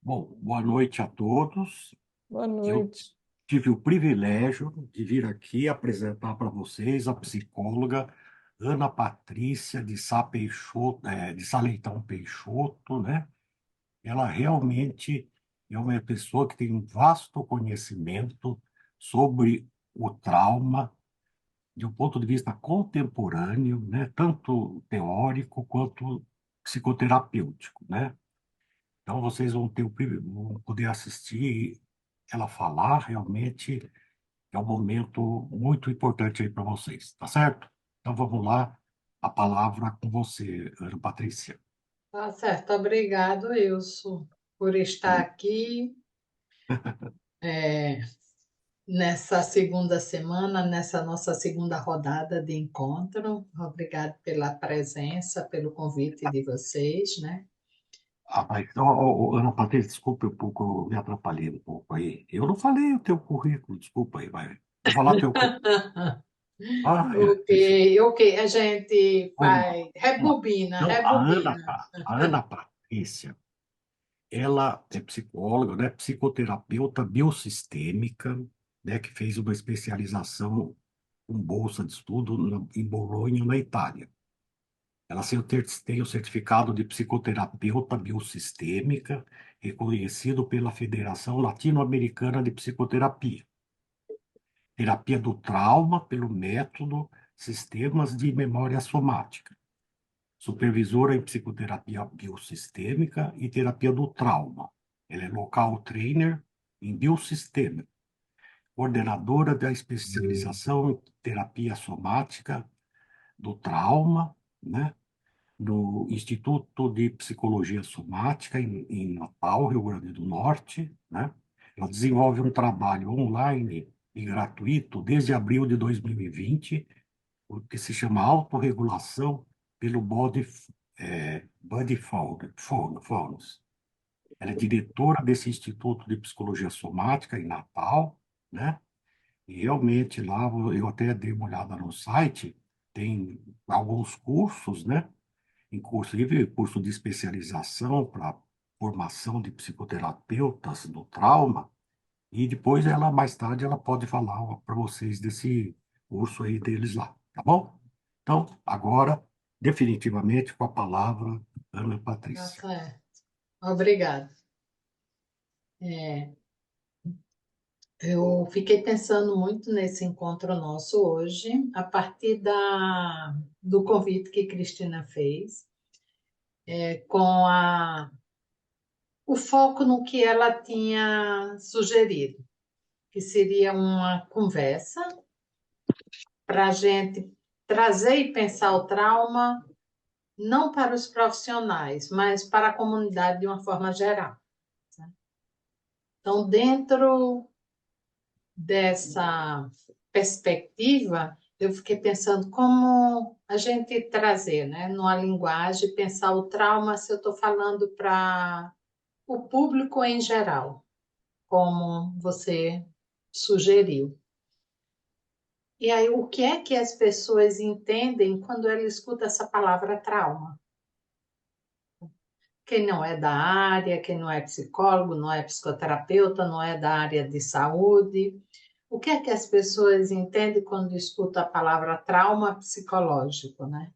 Bom, boa noite a todos. Boa Eu noite. tive o privilégio de vir aqui apresentar para vocês a psicóloga Ana Patrícia de Sá Peixoto, de Sá Leitão Peixoto, né? Ela realmente é uma pessoa que tem um vasto conhecimento sobre o trauma de um ponto de vista contemporâneo, né? Tanto teórico quanto psicoterapêutico, né? Então, vocês vão poder assistir ela falar, realmente é um momento muito importante aí para vocês, tá certo? Então, vamos lá, a palavra com você, Ana Patrícia. Tá certo, obrigado, Wilson, por estar aqui é, nessa segunda semana, nessa nossa segunda rodada de encontro. Obrigado pela presença, pelo convite de vocês, né? Ah, mas, Ana Patrícia, desculpe um pouco, eu me atrapalhei um pouco aí. Eu não falei o teu currículo, desculpa aí, vai. Vou falar teu currículo. Ah, Ok, ok, a gente vamos lá. vai, Vamos lá. rebobina, Então, rebobina. A Ana Patrícia, ela é psicóloga, né, psicoterapeuta biosistêmica, né, que fez uma especialização com bolsa de estudo em Bolonha, na Itália. Ela tem o certificado de psicoterapeuta biosistêmica, reconhecido pela Federação Latino-Americana de Psicoterapia. Terapia do trauma pelo método Sistemas de Memória Somática. Supervisora em psicoterapia biosistêmica e terapia do trauma. Ela é local trainer em biosistema, coordenadora da especialização em terapia somática do trauma, né, do Instituto de Psicologia Somática em Natal, Rio Grande do Norte, né? Ela desenvolve um trabalho online e gratuito desde abril de 2020, o que se chama autorregulação pelo Body Focus. Ela é diretora desse Instituto de Psicologia Somática em Natal, né? E realmente lá, eu até dei uma olhada no site, tem alguns cursos, né? Inclusive curso de especialização para formação de psicoterapeutas do trauma, e depois mais tarde, ela pode falar para vocês desse curso aí deles lá, tá bom? Então, agora, definitivamente, com a palavra, Ana Tá Patrícia. certo, obrigado. É, eu fiquei pensando muito nesse encontro nosso hoje, a partir do convite que Cristina fez, com o foco no que ela tinha sugerido, que seria uma conversa para a gente trazer e pensar o trauma, não para os profissionais, mas para a comunidade de uma forma geral. Então, dentro dessa perspectiva, eu fiquei pensando como a gente trazer, né, numa linguagem, pensar o trauma, se eu estou falando para o público em geral, como você sugeriu. E aí, o que é que as pessoas entendem quando ela escuta essa palavra trauma? Quem não é da área, quem não é psicólogo, não é psicoterapeuta, não é da área de saúde. O que é que as pessoas entendem quando escutam a palavra trauma psicológico, né?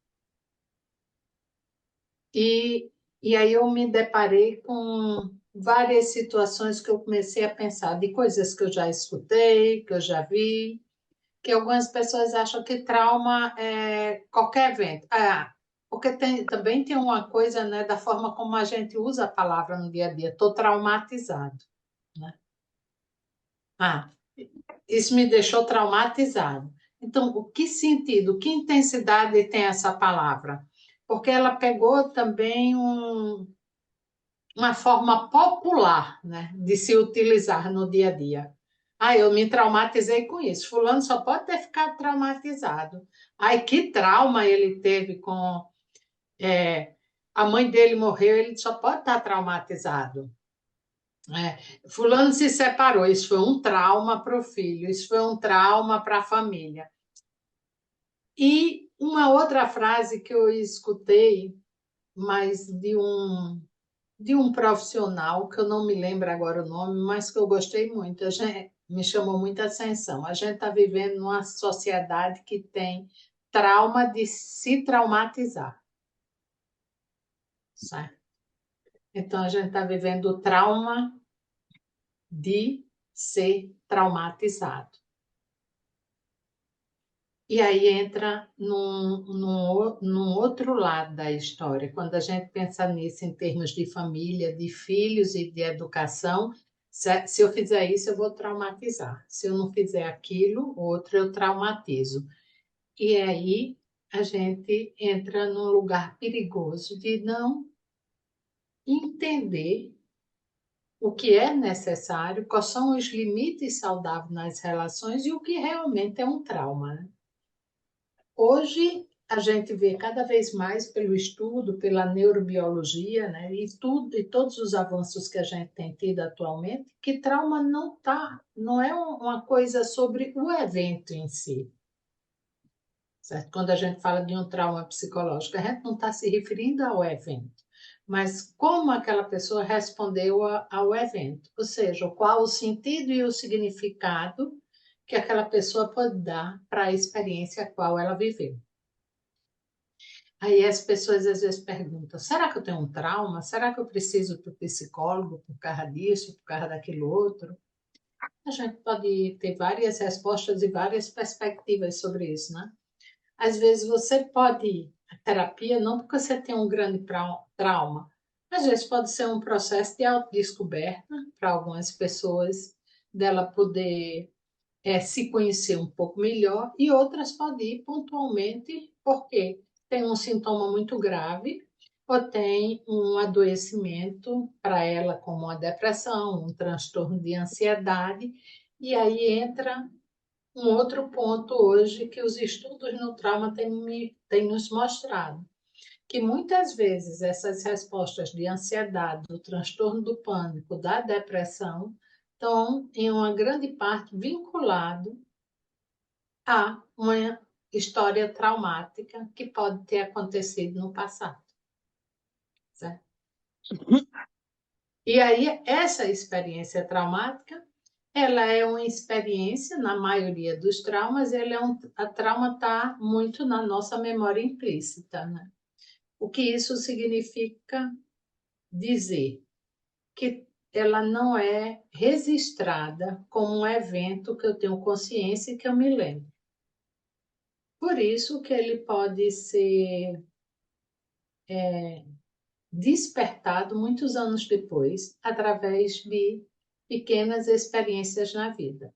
E, e aí eu me deparei com várias situações que eu comecei a pensar de coisas que eu já escutei, que eu já vi, que algumas pessoas acham que trauma é qualquer evento. Ah, porque também tem uma coisa, né, da forma como a gente usa a palavra no dia a dia. Estou traumatizado, né? Ah, isso me deixou traumatizado. Então, o que sentido, que intensidade tem essa palavra? Porque ela pegou também uma forma popular, né, de se utilizar no dia a dia. Ah, eu me traumatizei com isso. Fulano só pode ter ficado traumatizado. Ai, que trauma ele teve com. A mãe dele morreu, ele só pode estar traumatizado. Fulano se separou, isso foi um trauma para o filho, isso foi um trauma para a família. E uma outra frase que eu escutei, mas de um. de um profissional, que eu não me lembro agora o nome, mas que eu gostei muito. Me chamou muita atenção. A gente está vivendo numa sociedade que tem trauma de se traumatizar, certo? Então, a gente está vivendo o trauma de ser traumatizado. E aí entra num outro lado da história. Quando a gente pensa nisso em termos de família, de filhos e de educação, se eu fizer isso, eu vou traumatizar. Se eu não fizer aquilo, outro eu traumatizo. E aí a gente entra num lugar perigoso de não entender o que é necessário, quais são os limites saudáveis nas relações e o que realmente é um trauma, né? Hoje, a gente vê cada vez mais pelo estudo, pela neurobiologia, né, e todos os avanços que a gente tem tido atualmente, que trauma não é uma coisa sobre o evento em si, certo? Quando a gente fala de um trauma psicológico, a gente não está se referindo ao evento, mas como aquela pessoa respondeu ao evento, ou seja, qual o sentido e o significado que aquela pessoa pode dar para a experiência a qual ela viveu. Aí as pessoas às vezes perguntam: será que eu tenho um trauma? Será que eu preciso ir para o psicólogo por causa disso, por causa daquilo outro? A gente pode ter várias respostas e várias perspectivas sobre isso, né? Às vezes você pode ir à terapia não porque você tem um grande trauma, às vezes pode ser um processo de autodescoberta para algumas pessoas, dela poder se conhecer um pouco melhor, e outras podem ir pontualmente porque tem um sintoma muito grave ou tem um adoecimento para ela, como uma depressão, um transtorno de ansiedade, e aí entra um outro ponto hoje que os estudos no trauma têm nos mostrado, que muitas vezes essas respostas de ansiedade, do transtorno do pânico, da depressão, estão em uma grande parte vinculado a uma história traumática que pode ter acontecido no passado, certo? E aí, essa experiência traumática, ela é uma experiência, na maioria dos traumas, a trauma está muito na nossa memória implícita, né? O que isso significa dizer? Que ela não é registrada como um evento que eu tenho consciência e que eu me lembro. Por isso que ele pode ser despertado muitos anos depois, através de pequenas experiências na vida.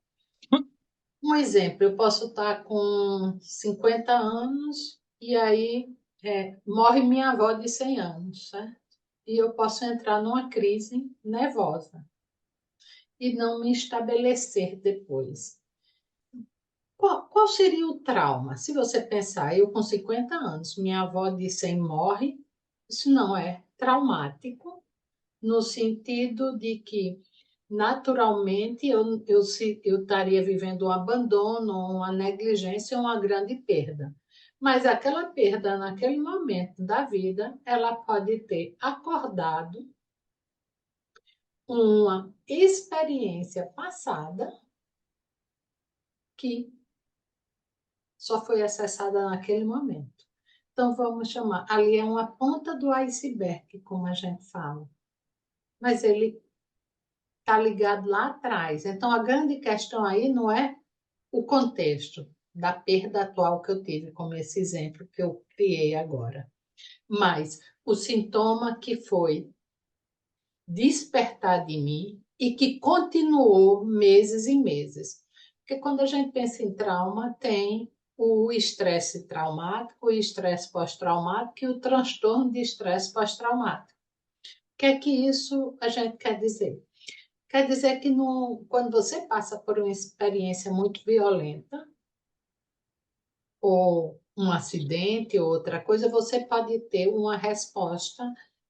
Um exemplo, eu posso estar com 50 anos e aí morre minha avó de 100 anos, certo? E eu posso entrar numa crise nervosa e não me estabelecer depois. Qual seria o trauma? Se você pensar, eu com 50 anos, minha avó de 100 morre, isso não é traumático, no sentido de que, naturalmente, eu estaria vivendo um abandono, uma negligência, uma grande perda. Mas aquela perda, naquele momento da vida, ela pode ter acordado uma experiência passada que só foi acessada naquele momento. Então, vamos chamar, ali é uma ponta do iceberg, como a gente fala. Mas ele está ligado lá atrás. Então, a grande questão aí não é o contexto da perda atual que eu tive, como esse exemplo que eu criei agora, mas o sintoma que foi despertar de mim e que continuou meses e meses. Porque quando a gente pensa em trauma, tem o estresse traumático, o estresse pós-traumático e o transtorno de estresse pós-traumático. O que é que isso a gente quer dizer? Quer dizer que quando você passa por uma experiência muito violenta, ou um acidente ou outra coisa, você pode ter uma resposta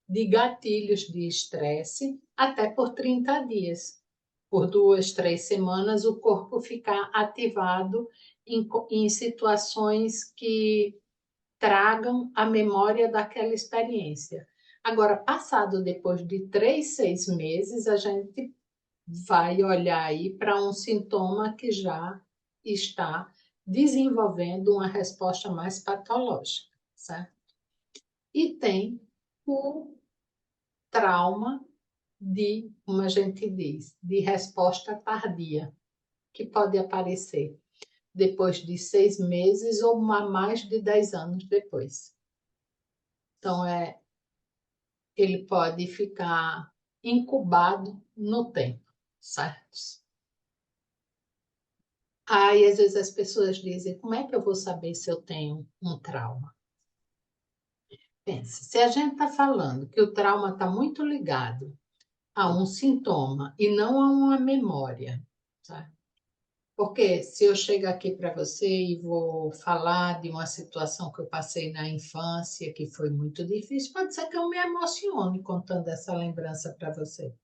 de gatilhos de estresse até por 30 dias. Por 2, 3 semanas, o corpo ficar ativado em situações que tragam a memória daquela experiência. Agora, passado depois de 3, 6 meses, a gente vai olhar aí para um sintoma que já está desenvolvendo uma resposta mais patológica, certo? E tem o trauma de, como a gente diz, de resposta tardia, que pode aparecer depois de 6 meses ou mais de 10 anos depois. Então, ele pode ficar incubado no tempo, certo? Aí, às vezes, as pessoas dizem, como é que eu vou saber se eu tenho um trauma? Pensa, se a gente está falando que o trauma está muito ligado a um sintoma e não a uma memória, tá? Porque se eu chego aqui para você e vou falar de uma situação que eu passei na infância, que foi muito difícil, pode ser que eu me emocione contando essa lembrança para você.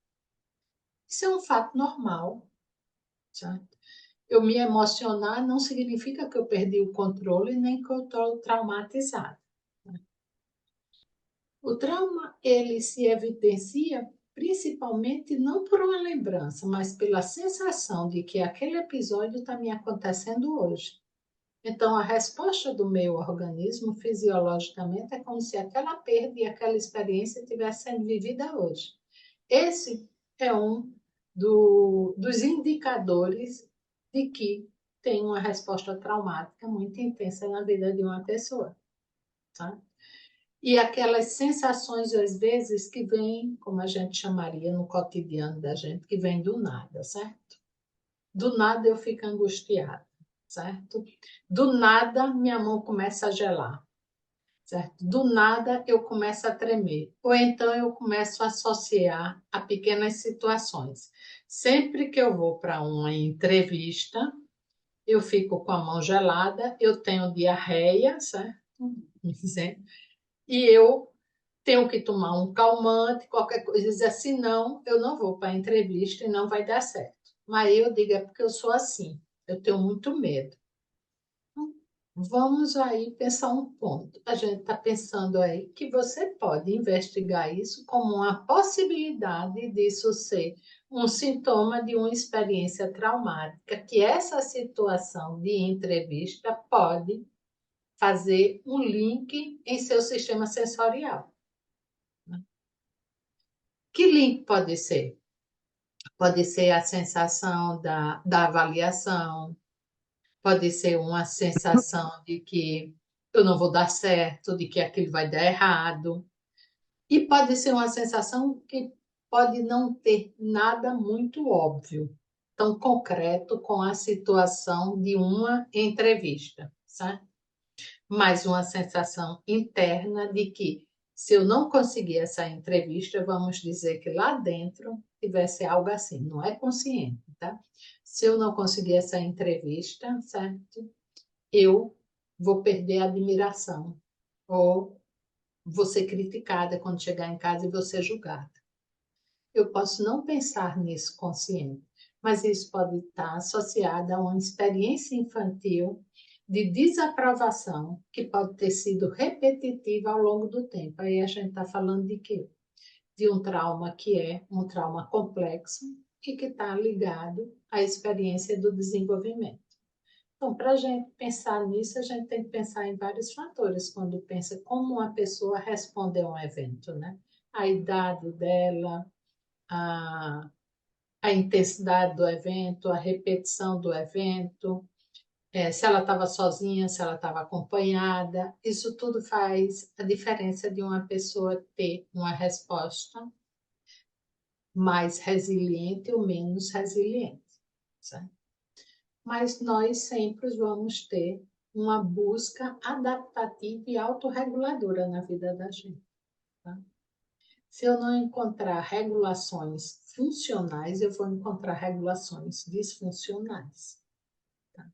Isso é um fato normal, certo? Eu me emocionar não significa que eu perdi o controle nem que eu estou traumatizada. O trauma, ele se evidencia principalmente não por uma lembrança, mas pela sensação de que aquele episódio está me acontecendo hoje. Então, a resposta do meu organismo fisiologicamente é como se aquela perda e aquela experiência estivesse sendo vivida hoje. Esse é um dos indicadores de que tem uma resposta traumática muito intensa na vida de uma pessoa. Tá? E aquelas sensações, às vezes, que vêm, como a gente chamaria no cotidiano da gente, que vem do nada, certo? Do nada eu fico angustiada, certo? Do nada minha mão começa a gelar, certo? Do nada eu começo a tremer. Ou então eu começo a associar a pequenas situações. Sempre que eu vou para uma entrevista, eu fico com a mão gelada, eu tenho diarreia, certo? E eu tenho que tomar um calmante, qualquer coisa, dizer assim, não, eu não vou para a entrevista e não vai dar certo. Mas eu digo, é porque eu sou assim, eu tenho muito medo. Vamos aí pensar um ponto. A gente está pensando aí que você pode investigar isso como uma possibilidade disso ser um sintoma de uma experiência traumática, que essa situação de entrevista pode fazer um link em seu sistema sensorial. Que link pode ser? Pode ser a sensação da avaliação, pode ser uma sensação de que eu não vou dar certo, de que aquilo vai dar errado. E pode ser uma sensação que pode não ter nada muito óbvio, tão concreto com a situação de uma entrevista, certo? Mas uma sensação interna de que, se eu não conseguir essa entrevista, vamos dizer que lá dentro tivesse algo assim, não é consciente, tá? Se eu não conseguir essa entrevista, certo? Eu vou perder a admiração ou vou ser criticada quando chegar em casa e vou ser julgada. Eu posso não pensar nisso consciente, mas isso pode estar associado a uma experiência infantil de desaprovação que pode ter sido repetitiva ao longo do tempo. Aí a gente está falando de quê? De um trauma que é um trauma complexo e que está ligado à experiência do desenvolvimento. Então, para a gente pensar nisso, a gente tem que pensar em vários fatores quando pensa como uma pessoa responde a um evento, né? A idade dela, a, a intensidade do evento, a repetição do evento, se ela estava sozinha, se ela estava acompanhada. Isso tudo faz a diferença de uma pessoa ter uma resposta mais resiliente ou menos resiliente, certo? Mas nós sempre vamos ter uma busca adaptativa e autorreguladora na vida da gente. Tá? Se eu não encontrar regulações funcionais, eu vou encontrar regulações disfuncionais. Tá?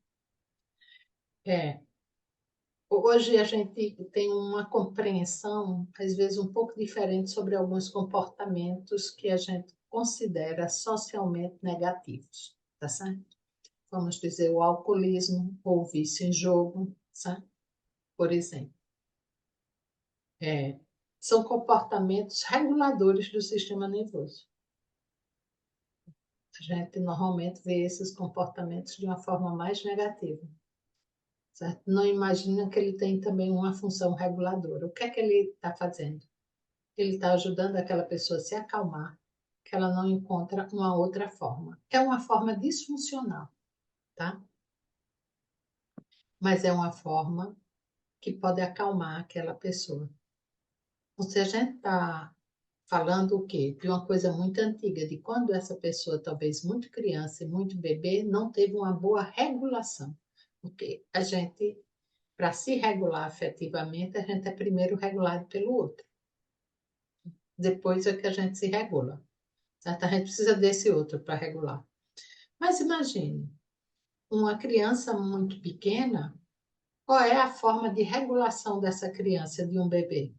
Hoje a gente tem uma compreensão, às vezes, um pouco diferente sobre alguns comportamentos que a gente considera socialmente negativos, tá certo? Vamos dizer, o alcoolismo ou o vício em jogo, certo? Por exemplo. É, são comportamentos reguladores do sistema nervoso. A gente normalmente vê esses comportamentos de uma forma mais negativa. Certo? Não imagina que ele tem também uma função reguladora. O que é que ele está fazendo? Ele está ajudando aquela pessoa a se acalmar, que ela não encontra uma outra forma. É uma forma disfuncional, tá? Mas é uma forma que pode acalmar aquela pessoa. Ou seja, a gente está falando o quê? De uma coisa muito antiga, de quando essa pessoa, talvez muito criança e muito bebê, não teve uma boa regulação. Porque a gente, para se regular afetivamente, a gente é primeiro regulado pelo outro. Depois é que a gente se regula. Certo? A gente precisa desse outro para regular. Mas imagine, uma criança muito pequena, qual é a forma de regulação dessa criança, de um bebê?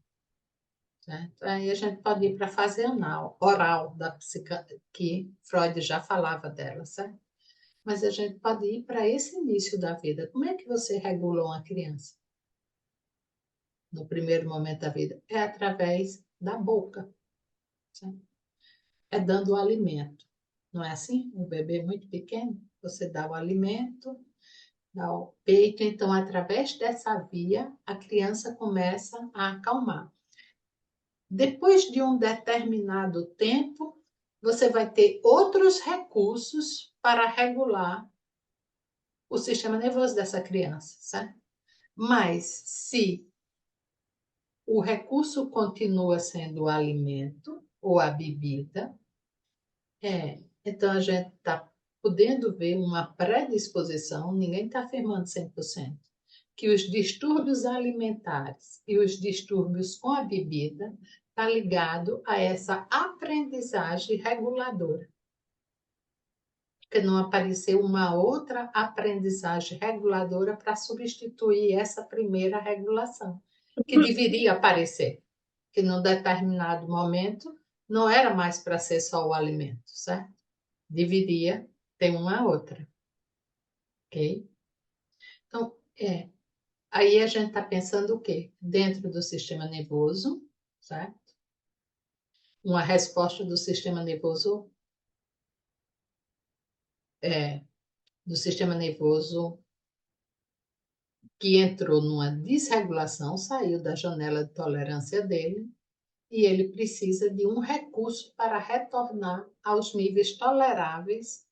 Certo? Aí a gente pode ir para a fase anal, oral, que Freud já falava dela, certo? Mas a gente pode ir para esse início da vida. Como é que você regula uma criança? No primeiro momento da vida? É através da boca, certo? É dando o alimento. Não é assim? Um bebê muito pequeno, você dá o alimento, dá o peito, então, através dessa via, a criança começa a acalmar. Depois de um determinado tempo, você vai ter outros recursos para regular o sistema nervoso dessa criança, certo? Mas se o recurso continua sendo o alimento ou a bebida, então a gente está podendo ver uma predisposição, ninguém está afirmando 100%, que os distúrbios alimentares e os distúrbios com a bebida está ligado a essa aprendizagem reguladora. Porque não apareceu uma outra aprendizagem reguladora para substituir essa primeira regulação, que deveria aparecer, que num determinado momento não era mais para ser só o alimento, certo? Deveria ter uma outra, ok? Então, aí a gente está pensando o quê? Dentro do sistema nervoso, certo? Uma resposta do sistema nervoso do sistema nervoso que entrou numa desregulação, saiu da janela de tolerância dele e ele precisa de um recurso para retornar aos níveis toleráveis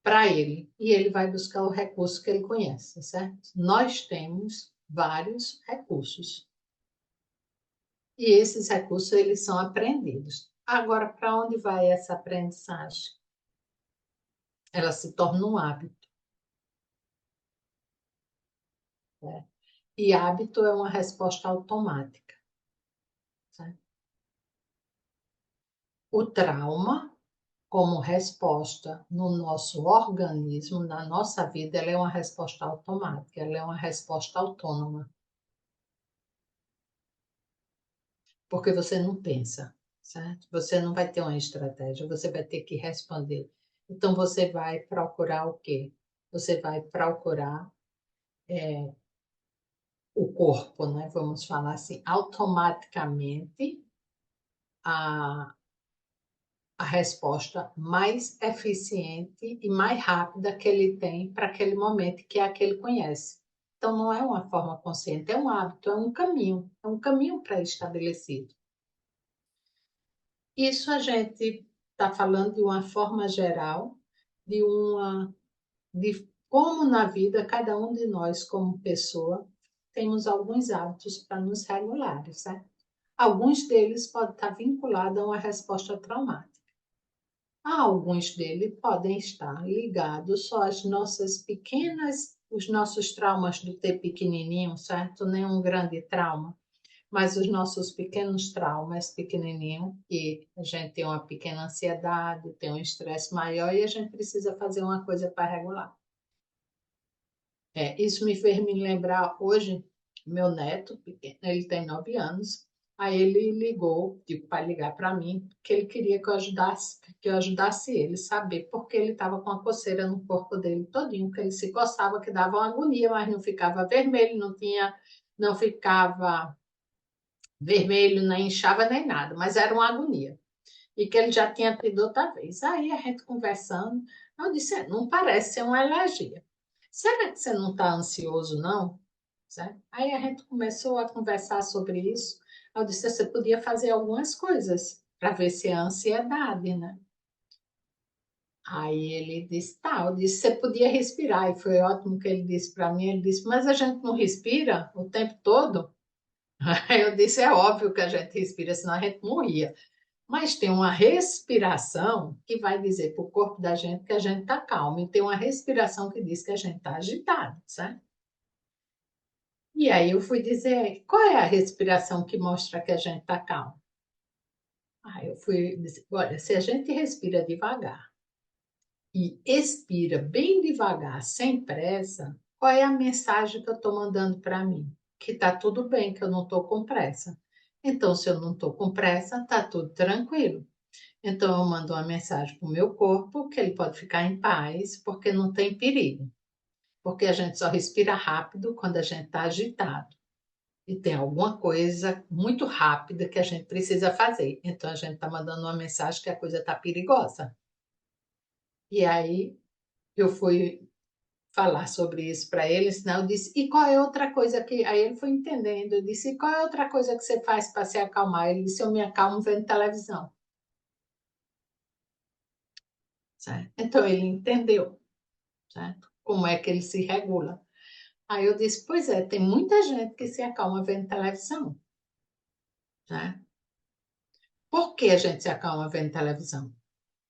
para ele. E ele vai buscar o recurso que ele conhece, certo? Nós temos vários recursos. E esses recursos, eles são aprendidos. Agora, para onde vai essa aprendizagem? Ela se torna um hábito. Né? E hábito é uma resposta automática. Certo? O trauma, como resposta no nosso organismo, na nossa vida, ela é uma resposta automática, ela é uma resposta autônoma. Porque você não pensa, certo? Você não vai ter uma estratégia, você vai ter que responder. Então, você vai procurar o quê? Você vai procurar o corpo, né? Vamos falar assim, automaticamente a resposta mais eficiente e mais rápida que ele tem para aquele momento, que é a que ele conhece. Então, não é uma forma consciente, é um hábito, é um caminho pré-estabelecido. Isso a gente está falando de uma forma geral, de como na vida cada um de nós, como pessoa, temos alguns hábitos para nos regular, certo? Alguns deles podem estar vinculados a uma resposta traumática. Alguns deles podem estar ligados só às nossas pequenas, os nossos traumas do ter pequenininho, certo? Nenhum grande trauma, mas os nossos pequenos traumas pequenininho, que a gente tem uma pequena ansiedade, tem um estresse maior e a gente precisa fazer uma coisa para regular. Isso me fez me lembrar hoje, meu neto, pequeno, ele tem 9 anos, aí ele ligou, tipo, para ligar para mim, que ele queria que eu ajudasse ele a saber porque ele estava com a coceira no corpo dele todinho, que ele se coçava, que dava uma agonia, mas não ficava vermelho, não ficava vermelho, nem inchava nem nada, mas era uma agonia. E que ele já tinha tido outra vez. Aí a gente conversando, eu disse, não parece ser uma alergia. Será que você não está ansioso, não? Certo? Aí a gente começou a conversar sobre isso. Eu disse, você podia fazer algumas coisas para ver se é ansiedade, né? Aí ele disse, tá, eu disse, você podia respirar. E foi ótimo que ele disse para mim, ele disse, mas a gente não respira o tempo todo? Aí eu disse, é óbvio que a gente respira, senão a gente morria. Mas tem uma respiração que vai dizer para o corpo da gente que a gente está calmo, e tem uma respiração que diz que a gente está agitado, certo? E aí eu fui dizer, qual é a respiração que mostra que a gente está calmo? Aí eu fui dizer, olha, se a gente respira devagar e expira bem devagar, sem pressa, qual é a mensagem que eu estou mandando para mim? Que está tudo bem, que eu não estou com pressa. Então, se eu não estou com pressa, está tudo tranquilo. Então, eu mando uma mensagem para o meu corpo que ele pode ficar em paz, porque não tem perigo. Porque a gente só respira rápido quando a gente está agitado. E tem alguma coisa muito rápida que a gente precisa fazer. Então, a gente está mandando uma mensagem que a coisa está perigosa. E aí, eu fui falar sobre isso para ele, senão eu disse, e qual é outra coisa que... Aí ele foi entendendo, eu disse, e qual é outra coisa que você faz para se acalmar? Ele disse, eu me acalmo vendo televisão. Certo? Então, ele entendeu, certo? Como é que ele se regula. Aí eu disse, pois é, tem muita gente que se acalma vendo televisão, né? Por que a gente se acalma vendo televisão?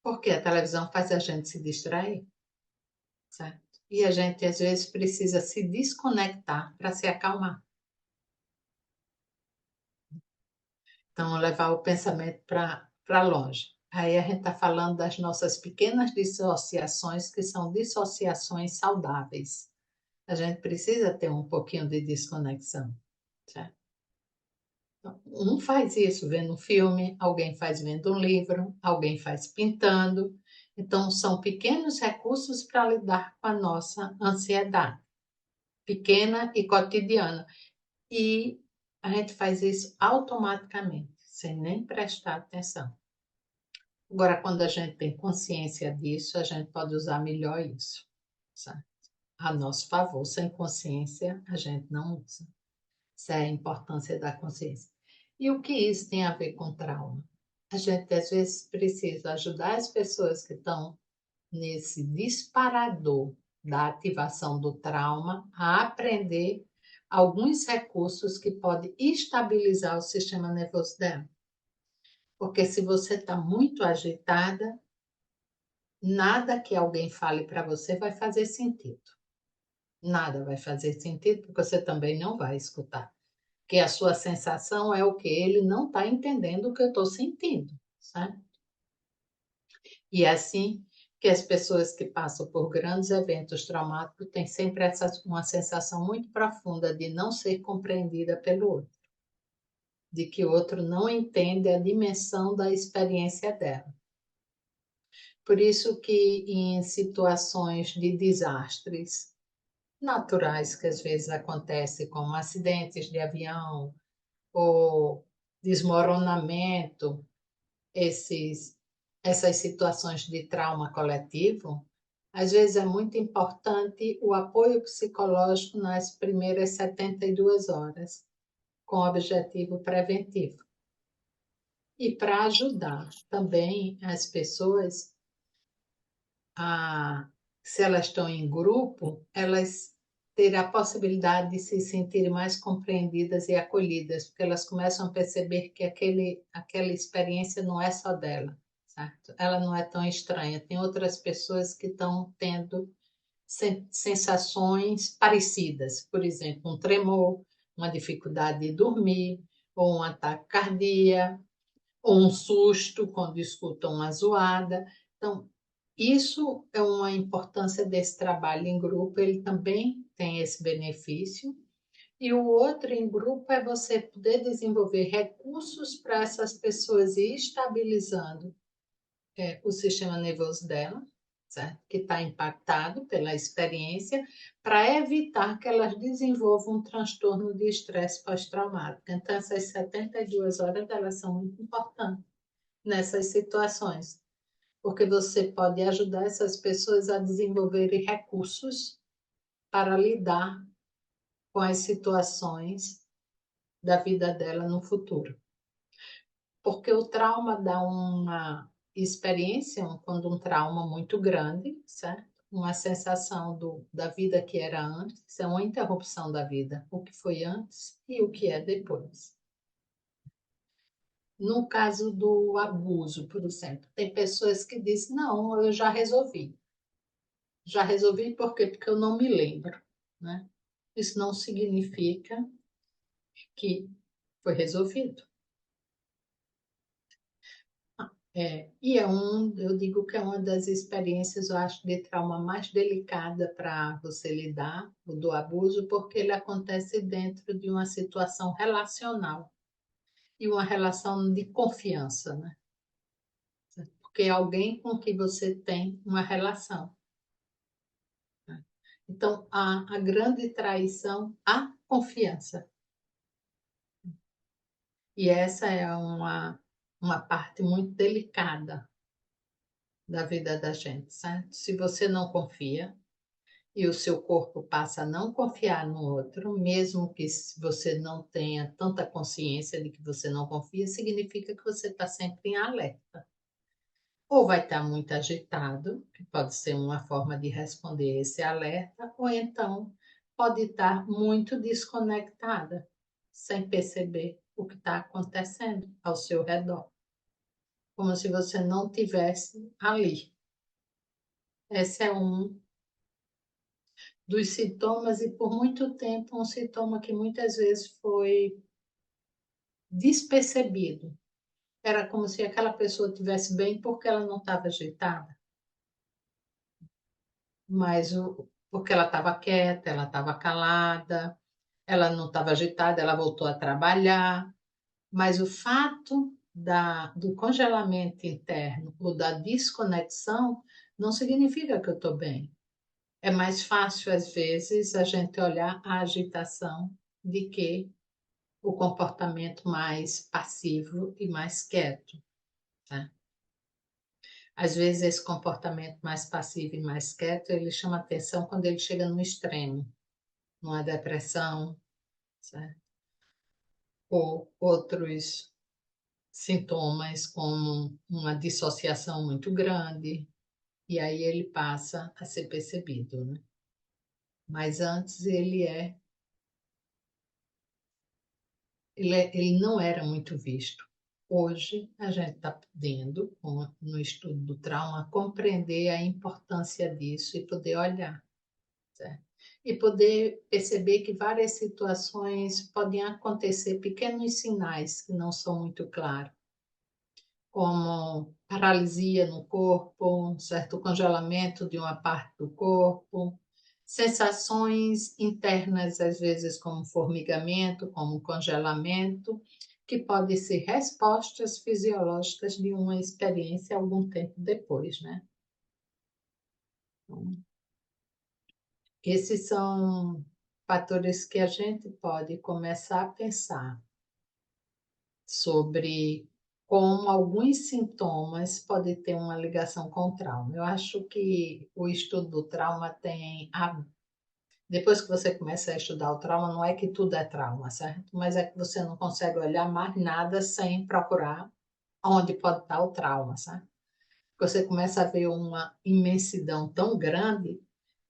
Porque a televisão faz a gente se distrair, certo? E a gente, às vezes, precisa se desconectar para se acalmar. Então, levar o pensamento para longe. Aí a gente está falando das nossas pequenas dissociações, que são dissociações saudáveis. A gente precisa ter um pouquinho de desconexão, certo? Um faz isso vendo um filme, alguém faz vendo um livro, alguém faz pintando. Então, são pequenos recursos para lidar com a nossa ansiedade, pequena e cotidiana. E a gente faz isso automaticamente, sem nem prestar atenção. Agora, quando a gente tem consciência disso, a gente pode usar melhor isso, sabe? A nosso favor. Sem consciência, a gente não usa. Essa é a importância da consciência. E o que isso tem a ver com trauma? A gente, às vezes, precisa ajudar as pessoas que estão nesse disparador da ativação do trauma a aprender alguns recursos que podem estabilizar o sistema nervoso dela. Porque se você está muito agitada, nada que alguém fale para você vai fazer sentido. Nada vai fazer sentido, porque você também não vai escutar. Que a sua sensação é o que ele não está entendendo o que eu estou sentindo, sabe? E é assim que as pessoas que passam por grandes eventos traumáticos têm sempre uma sensação muito profunda de não ser compreendida pelo outro, de que o outro não entende a dimensão da experiência dela. Por isso que em situações de desastres naturais que às vezes acontecem, como acidentes de avião ou desmoronamento, essas situações de trauma coletivo, às vezes é muito importante o apoio psicológico nas primeiras 72 horas, com objetivo preventivo. E para ajudar também as pessoas se elas estão em grupo, elas terem a possibilidade de se sentirem mais compreendidas e acolhidas, porque elas começam a perceber que aquela experiência não é só dela, certo? Ela não é tão estranha. Tem outras pessoas que estão tendo sensações parecidas, por exemplo, um tremor, uma dificuldade de dormir, ou um ataque cardíaco, ou um susto quando escutam uma zoada. Então, isso é uma importância desse trabalho em grupo, ele também tem esse benefício. E o outro em grupo é você poder desenvolver recursos para essas pessoas ir estabilizando o sistema nervoso dela, certo? Que está impactado pela experiência, para evitar que elas desenvolvam um transtorno de estresse pós-traumático. Então, essas 72 horas, elas são muito importantes nessas situações, porque você pode ajudar essas pessoas a desenvolverem recursos para lidar com as situações da vida dela no futuro. Porque o trauma dá uma experiência, quando um trauma muito grande, certo? Uma sensação da vida que era antes, é uma interrupção da vida, o que foi antes e o que é depois. No caso do abuso, por exemplo, tem pessoas que dizem, não, eu já resolvi. Já resolvi por quê? Porque eu não me lembro, né? Isso não significa que foi resolvido. Eu digo que é uma das experiências, eu acho, de trauma mais delicada para você lidar, o do abuso, porque ele acontece dentro de uma situação relacional e uma relação de confiança, né? Porque é alguém com quem você tem uma relação. Né? Então, a grande traição, a confiança. E essa é uma parte muito delicada da vida da gente, certo? Se você não confia e o seu corpo passa a não confiar no outro, mesmo que você não tenha tanta consciência de que você não confia, significa que você está sempre em alerta. Ou vai estar muito agitado, que pode ser uma forma de responder esse alerta, ou então pode estar muito desconectada, sem perceber o que está acontecendo ao seu redor, como se você não tivesse ali. Esse é um dos sintomas, e por muito tempo um sintoma que muitas vezes foi despercebido. Era como se aquela pessoa estivesse bem porque ela não estava agitada, mas porque ela estava quieta, ela estava calada, ela não estava agitada, ela voltou a trabalhar, mas o fato do congelamento interno ou da desconexão não significa que eu estou bem. É mais fácil, às vezes, a gente olhar a agitação de que o comportamento mais passivo e mais quieto. Tá? Às vezes, esse comportamento mais passivo e mais quieto, ele chama atenção quando ele chega no extremo, numa depressão, certo? Ou outros sintomas, como uma dissociação muito grande, e aí ele passa a ser percebido, né? Mas antes ele não era muito visto. Hoje, a gente está podendo, no estudo do trauma, compreender a importância disso e poder olhar, certo? E poder perceber que várias situações podem acontecer, pequenos sinais que não são muito claros, como paralisia no corpo, um certo congelamento de uma parte do corpo, sensações internas, às vezes como formigamento, como congelamento, que podem ser respostas fisiológicas de uma experiência algum tempo depois, né? Então, esses são fatores que a gente pode começar a pensar sobre como alguns sintomas podem ter uma ligação com o trauma. Eu acho que o estudo do trauma depois que você começa a estudar o trauma, não é que tudo é trauma, certo? Mas é que você não consegue olhar mais nada sem procurar onde pode estar o trauma, sabe? Você começa a ver uma imensidão tão grande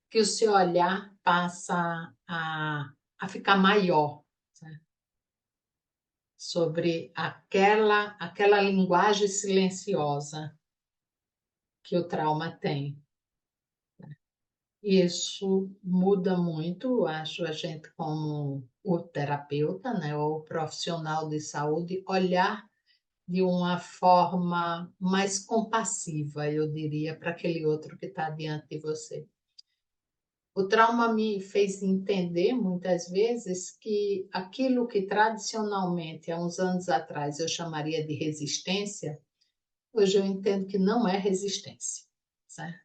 que o seu olhar passa a ficar maior, certo? Sobre aquela linguagem silenciosa que o trauma tem. Isso muda muito, acho, a gente como o terapeuta, né, ou o profissional de saúde, olhar de uma forma mais compassiva, eu diria, para aquele outro que está diante de você. O trauma me fez entender, muitas vezes, que aquilo que tradicionalmente, há uns anos atrás, eu chamaria de resistência, hoje eu entendo que não é resistência, certo?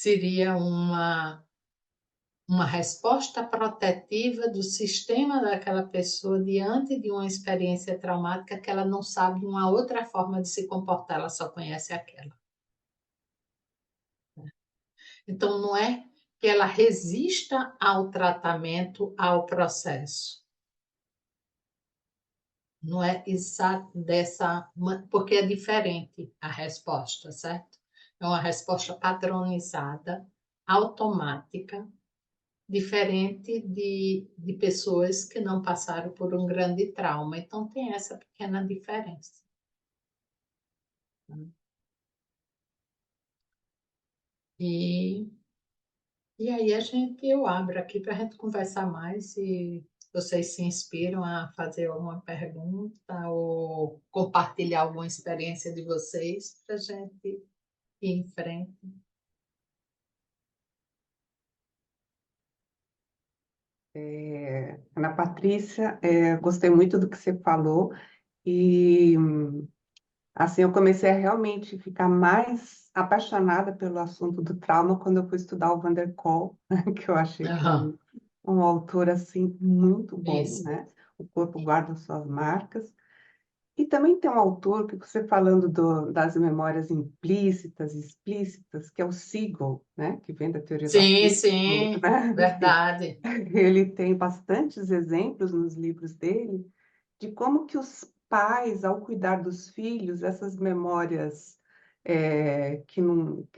seria uma resposta protetiva do sistema daquela pessoa diante de uma experiência traumática que ela não sabe uma outra forma de se comportar, ela só conhece aquela. Então, não é que ela resista ao tratamento, ao processo. Não é exato dessa, porque é diferente a resposta, certo? É uma resposta padronizada, automática, diferente de pessoas que não passaram por um grande trauma. Então, tem essa pequena diferença. E, e aí eu abro aqui para a gente conversar mais, se vocês se inspiram a fazer alguma pergunta ou compartilhar alguma experiência de vocês para a gente ir em frente. Ana Patrícia, gostei muito do que você falou e assim eu comecei a realmente ficar mais apaixonada pelo assunto do trauma quando eu fui estudar o Van der Kolk, que eu achei que é Aham, um autor assim muito bom, isso. né? O corpo guarda suas marcas. E também tem um autor que você falando das memórias implícitas e explícitas, que é o Siegel, né? Que vem da teoria do Sim, aflito, sim, né? verdade. Ele tem bastantes exemplos nos livros dele de como que os pais, ao cuidar dos filhos, essas memórias que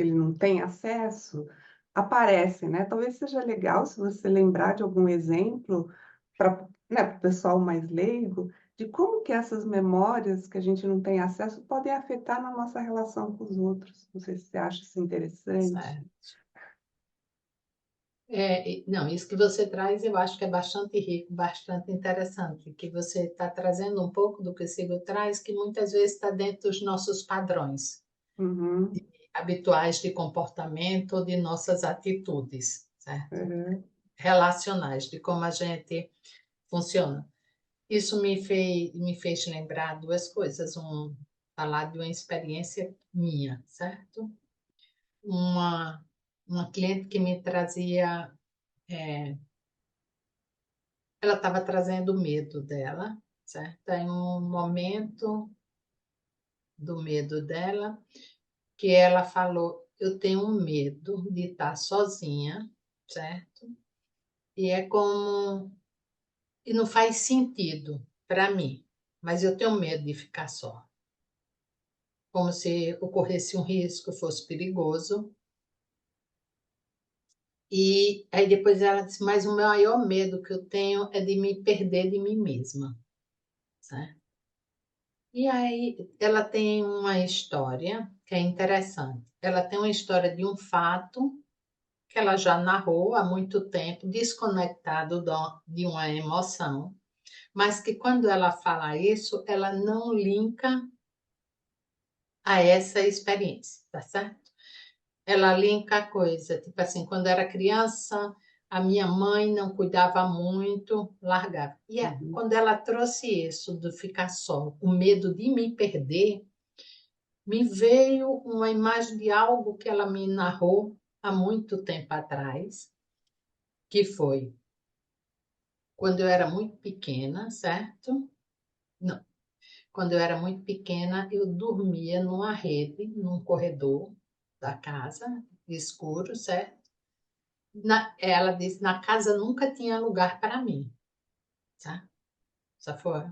ele não tem acesso, aparecem, né? Talvez seja legal se você lembrar de algum exemplo para, né, o pessoal mais leigo, de como que essas memórias que a gente não tem acesso podem afetar na nossa relação com os outros. Não sei se você acha isso interessante. Certo. Não, isso que você traz eu acho que é bastante rico, bastante interessante, que você está trazendo um pouco do que o Sigo traz, que muitas vezes está dentro dos nossos padrões Uhum, habituais de comportamento ou de nossas atitudes, certo? uhum, Relacionais, de como a gente funciona. Isso me fez lembrar duas coisas, falar de uma experiência minha, certo? Uma, uma cliente que me trazia, ela estava trazendo o medo dela, certo? Em um momento do medo dela, que ela falou, eu tenho medo de estar sozinha, certo? E é como, e não faz sentido para mim, mas eu tenho medo de ficar só. Como se ocorresse um risco, fosse perigoso. E aí depois ela disse, mas o maior medo que eu tenho é de me perder de mim mesma, certo? E aí ela tem uma história que é interessante. Ela tem uma história de um fato que ela já narrou há muito tempo, desconectado de uma emoção, mas que quando ela fala isso, ela não linka a essa experiência, tá certo? Ela linka a coisa, tipo assim, quando era criança, a minha mãe não cuidava muito, largava. uhum. Quando ela trouxe isso do ficar só, o medo de me perder, me veio uma imagem de algo que ela me narrou há muito tempo atrás, que foi quando eu era muito pequena, certo? Não, quando eu era muito pequena, eu dormia numa rede, num corredor da casa, escuro, certo? Ela disse, na casa nunca tinha lugar para mim, tá? Essa foi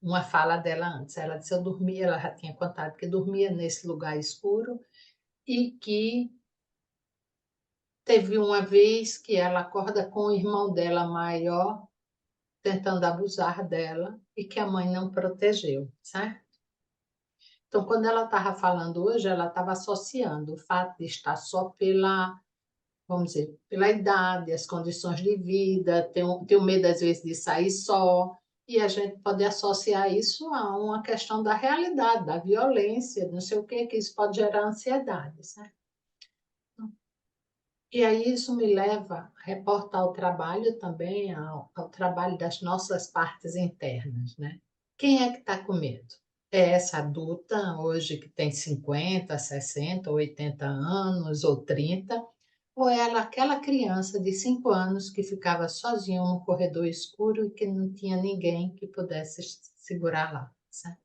uma fala dela antes. Ela disse, eu dormia, ela já tinha contado que dormia nesse lugar escuro e que teve uma vez que ela acorda com o irmão dela maior tentando abusar dela e que a mãe não protegeu, certo? Então, quando ela estava falando hoje, ela estava associando o fato de estar só vamos dizer, pela idade, as condições de vida, tem o medo às vezes de sair só, e a gente pode associar isso a uma questão da realidade, da violência, não sei o que isso pode gerar ansiedade, certo? E aí isso me leva a reportar o trabalho também, ao trabalho das nossas partes internas, né? Quem é que está com medo? É essa adulta hoje que tem 50, 60, 80 anos ou 30, ou ela aquela criança de 5 anos que ficava sozinha no corredor escuro e que não tinha ninguém que pudesse segurar lá, certo?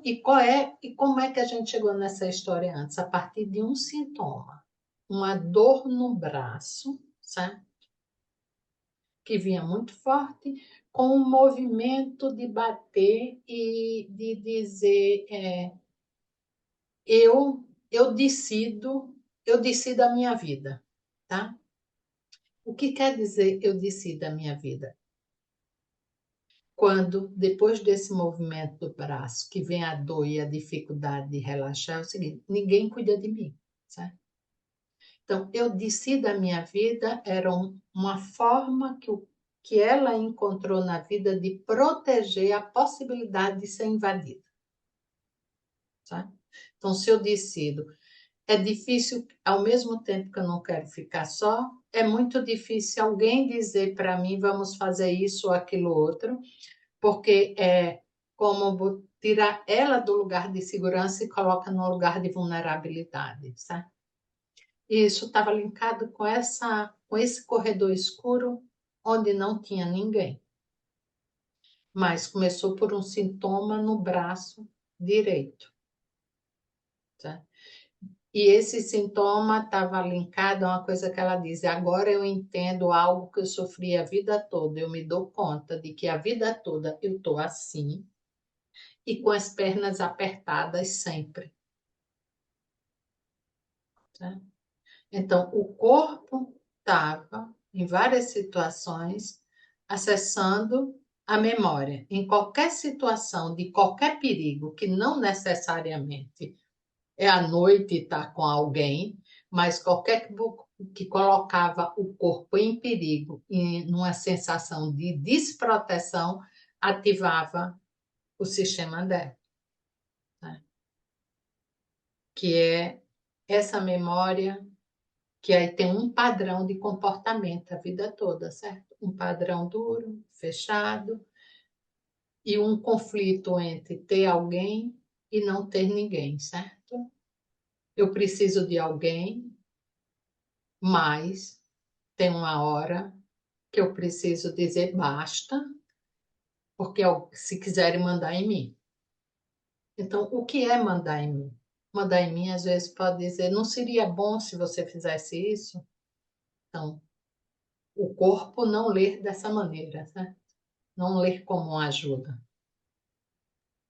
E como é que a gente chegou nessa história antes? A partir de um sintoma, uma dor no braço, certo? Que vinha muito forte, com um movimento de bater e de dizer eu decido a minha vida, tá? O que quer dizer eu decido a minha vida? Quando, depois desse movimento do braço, que vem a dor e a dificuldade de relaxar, é o seguinte, ninguém cuida de mim, certo? Então, eu decido a minha vida era uma forma que ela encontrou na vida de proteger a possibilidade de ser invadida, certo? Então, se eu decido, é difícil, ao mesmo tempo que eu não quero ficar só, é muito difícil alguém dizer para mim, vamos fazer isso ou aquilo outro, porque é como tirar ela do lugar de segurança e coloca no lugar de vulnerabilidade, certo? E isso estava linkado com esse corredor escuro onde não tinha ninguém. Mas começou por um sintoma no braço direito, certo? E esse sintoma estava linkado a uma coisa que ela diz: agora eu entendo algo que eu sofri a vida toda, eu me dou conta de que a vida toda eu estou assim e com as pernas apertadas sempre. Tá? Então, o corpo estava, em várias situações, acessando a memória. Em qualquer situação, de qualquer perigo, que não necessariamente é à noite estar com alguém, mas qualquer que colocava o corpo em perigo, numa sensação de desproteção, ativava o sistema dela, né? Que é essa memória que aí tem um padrão de comportamento a vida toda, certo? Um padrão duro, fechado, e um conflito entre ter alguém e não ter ninguém, certo? Eu preciso de alguém, mas tem uma hora que eu preciso dizer basta, porque se quiserem mandar em mim. Então, o que é mandar em mim? Mandar em mim, às vezes, pode dizer, não seria bom se você fizesse isso? Então, o corpo não ler dessa maneira, certo? Não ler como uma ajuda.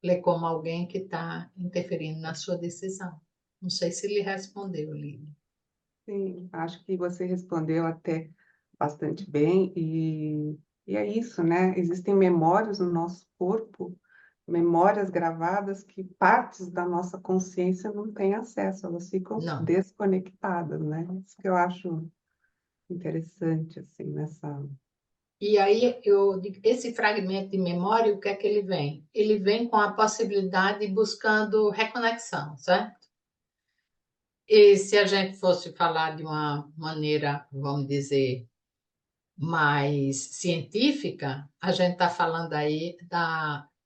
Ler como alguém que está interferindo na sua decisão. Não sei se ele respondeu, Lili. Sim, acho que você respondeu até bastante bem, e é isso, né? Existem memórias no nosso corpo, memórias gravadas que partes da nossa consciência não têm acesso, elas ficam Não. desconectadas, né? Isso que eu acho interessante, assim, nessa... E aí, esse fragmento de memória, o que é que ele vem? Ele vem com a possibilidade buscando reconexão, certo? E se a gente fosse falar de uma maneira, vamos dizer, mais científica, a gente está falando aí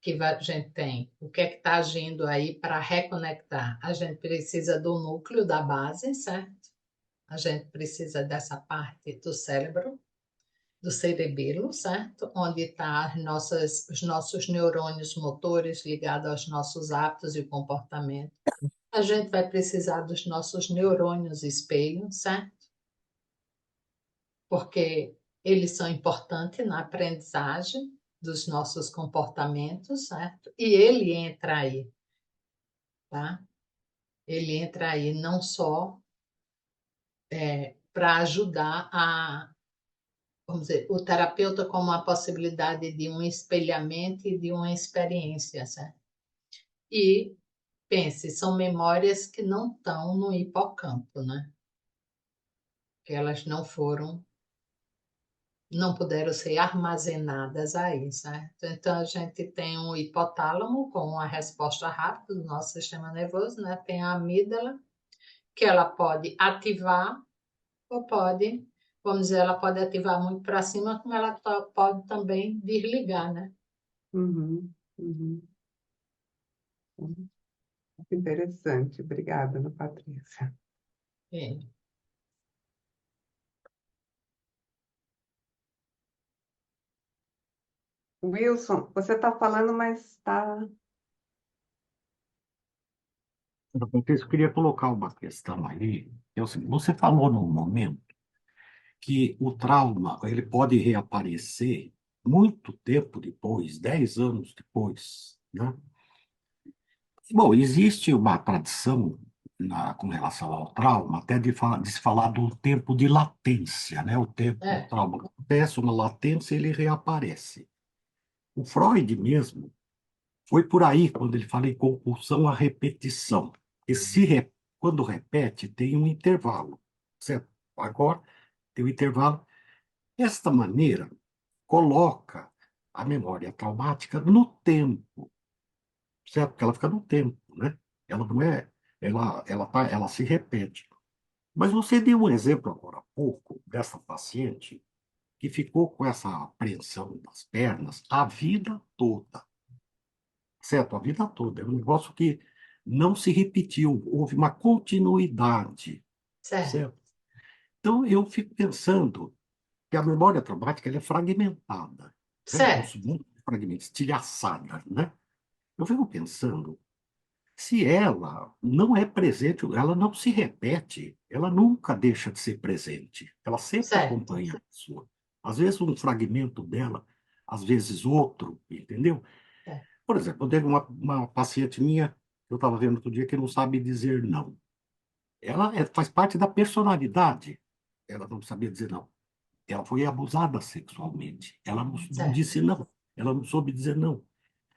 que a gente tem. O que é que está agindo aí para reconectar? A gente precisa do núcleo da base, certo? A gente precisa dessa parte do cérebro, do cerebelo, certo? Onde estão os nossos neurônios motores ligados aos nossos hábitos e comportamento. A gente vai precisar dos nossos neurônios espelho, certo? Porque eles são importantes na aprendizagem dos nossos comportamentos, certo? E ele entra aí, tá? Ele entra aí não só para ajudar vamos dizer, o terapeuta como a possibilidade de um espelhamento e de uma experiência, certo? E pense, são memórias que não estão no hipocampo, né? Que elas não puderam ser armazenadas aí, certo? Então a gente tem um hipotálamo com uma resposta rápida do nosso sistema nervoso, né? Tem a amígdala, que ela pode ativar ou pode, vamos dizer, ela pode ativar muito para cima, como ela pode também desligar, né? Uhum, uhum. Muito interessante. Obrigada, Ana Patrícia. É. Wilson, você está falando, mas está. Eu queria colocar uma questão aí, que é o seguinte, você falou num momento que o trauma ele pode reaparecer muito tempo depois, 10 anos depois, né? Bom, existe uma tradição com relação ao trauma, até de se falar do tempo de latência, né? O É, trauma acontece, uma latência, ele reaparece. O Freud mesmo foi por aí quando ele fala em compulsão à repetição. E quando repete, tem um intervalo, certo? Agora, tem um intervalo. Desta maneira, coloca a memória traumática no tempo, certo? Porque ela fica no tempo, né? Ela não é, ela se repete. Mas você deu um exemplo agora há pouco dessa paciente que ficou com essa apreensão das pernas a vida toda, certo? A vida toda. É um negócio que não se repetiu, houve uma continuidade, certo, certo? Então, eu fico pensando que a memória traumática ela é fragmentada, né? certo, Muito fragmentos, estilhaçada, né? Eu fico pensando, se ela não é presente, ela não se repete, ela nunca deixa de ser presente, ela sempre certo. acompanha a pessoa. Às vezes um fragmento dela, às vezes outro, entendeu? É, Por exemplo, eu tenho uma paciente minha, eu estava vendo outro dia, que não sabe dizer não. Ela faz parte da personalidade, ela não sabia dizer não. Ela foi abusada sexualmente. Ela não certo, disse não. Ela não soube dizer não.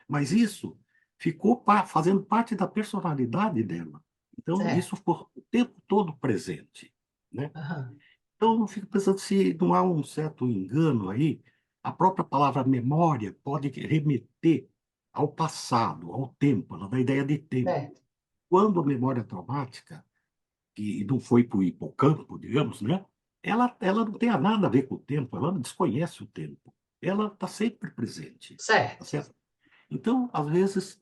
Mas isso ficou fazendo parte da personalidade dela. Então, certo. isso ficou o tempo todo presente, né? Aham. Então, eu fico pensando se não há um certo engano aí. A própria palavra memória pode remeter ao passado, ao tempo, ela dá ideia de tempo. Certo, Quando a memória traumática que não foi para o hipocampo, digamos, né? Ela não tem nada a ver com o tempo, ela desconhece o tempo. Ela está sempre presente, tá certo, certo? Então, às vezes,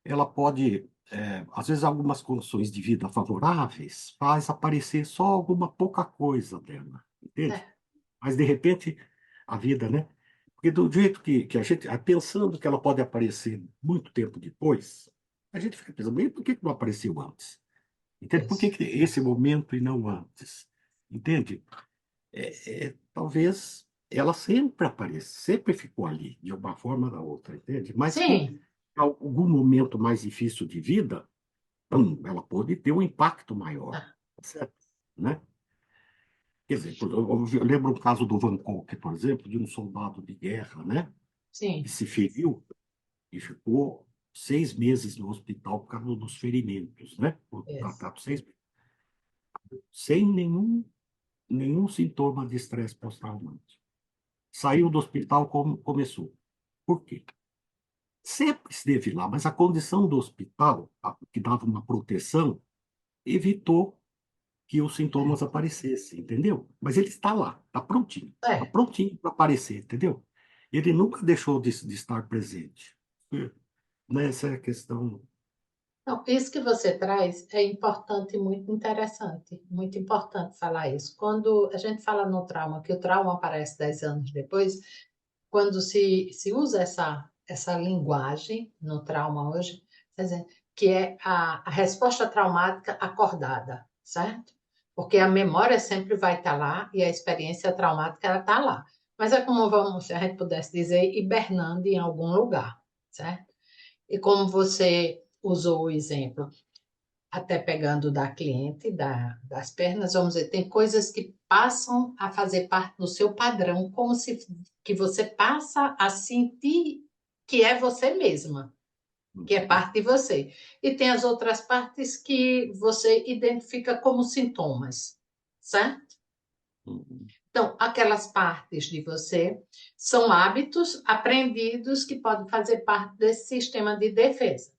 ela pode, às vezes, algumas condições de vida favoráveis faz aparecer só alguma pouca coisa dela, entende? certo. Mas, de repente, a vida, né? Porque do jeito que a gente, pensando que ela pode aparecer muito tempo depois, a gente fica pensando, mas por que não apareceu antes? Entende? Por que Isso. que esse momento e não antes? Entende? Talvez ela sempre apareça, sempre ficou ali, de uma forma ou da outra, entende? Mas que em Sim, algum momento mais difícil de vida, ela pode ter um impacto maior, ah, certo? Né? Quer dizer, eu lembro um caso do Van Gogh, por exemplo, de um soldado de guerra, né? Que sim, se feriu e ficou 6 meses no hospital por causa dos ferimentos, né? Por isso. tratado 6 meses, sem nenhum sintoma de estresse pós-traumático. Saiu do hospital como começou. Por quê? Sempre esteve lá, mas a condição do hospital, que dava uma proteção, evitou que os sintomas Certo, aparecessem, entendeu? Mas ele está certo. prontinho para aparecer, entendeu? Ele nunca deixou de estar presente. Essa é a questão. Não, isso que você traz é importante e muito importante falar isso. Quando a gente fala no trauma, que o trauma aparece 10 anos depois, quando se usa essa linguagem no trauma hoje, quer dizer, que é a resposta traumática acordada, certo? Porque a memória sempre vai estar lá e a experiência traumática ela está lá. Mas é como vamos, se a gente pudesse dizer, hibernando em algum lugar, certo? E como você usou o exemplo, até pegando da cliente, das pernas, vamos dizer, tem coisas que passam a fazer parte do seu padrão, como se que você passa a sentir que é você mesma, que é parte de você. E tem as outras partes que você identifica como sintomas, certo? Então, aquelas partes de você são hábitos aprendidos que podem fazer parte desse sistema de defesa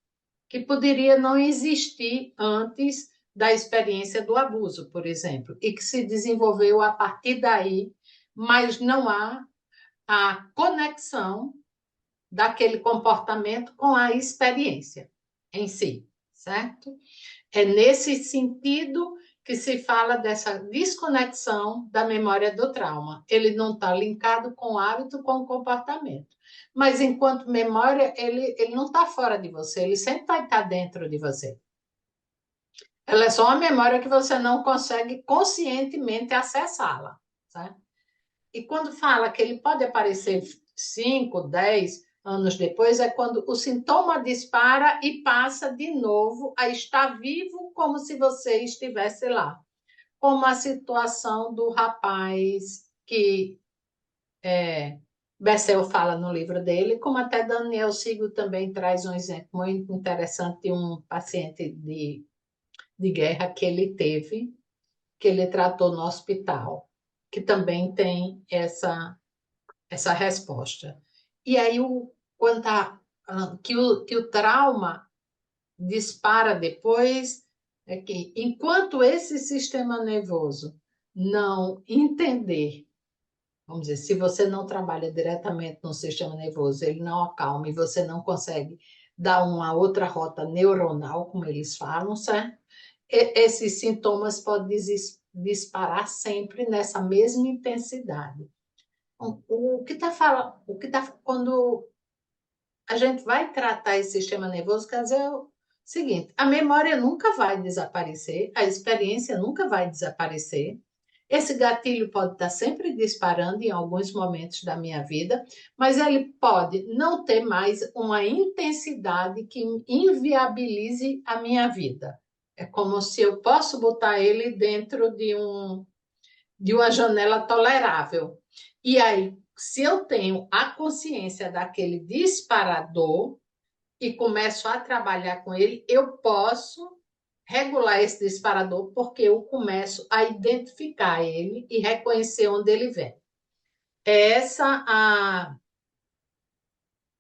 que poderia não existir antes da experiência do abuso, por exemplo, e que se desenvolveu a partir daí, mas não há a conexão daquele comportamento com a experiência em si, certo? É nesse sentido que se fala dessa desconexão da memória do trauma. Ele não está linkado com o hábito, com o comportamento. Mas enquanto memória, ele não está fora de você, ele sempre vai estar dentro de você. Ela é só uma memória que você não consegue conscientemente acessá-la, certo? E quando fala que ele pode aparecer 5, 10 anos depois, é quando o sintoma dispara e passa de novo a estar vivo como se você estivesse lá. Como a situação do rapaz que Bessel fala no livro dele, como até Daniel Sigo também traz um exemplo muito interessante de um paciente de guerra que ele teve, que ele tratou no hospital, que também tem essa resposta. E aí, que o trauma dispara depois, é que enquanto esse sistema nervoso não entender, vamos dizer, se você não trabalha diretamente no sistema nervoso, ele não acalma e você não consegue dar uma outra rota neuronal, como eles falam, certo? Esses sintomas podem disparar sempre nessa mesma intensidade. Quando a gente vai tratar esse sistema nervoso, quer dizer o seguinte: a memória nunca vai desaparecer, a experiência nunca vai desaparecer. Esse gatilho pode estar sempre disparando em alguns momentos da minha vida, mas ele pode não ter mais uma intensidade que inviabilize a minha vida. É como se eu posso botar ele dentro de uma janela tolerável. E aí, se eu tenho a consciência daquele disparador e começo a trabalhar com ele, eu posso regular esse disparador porque eu começo a identificar ele e reconhecer onde ele vem. É essa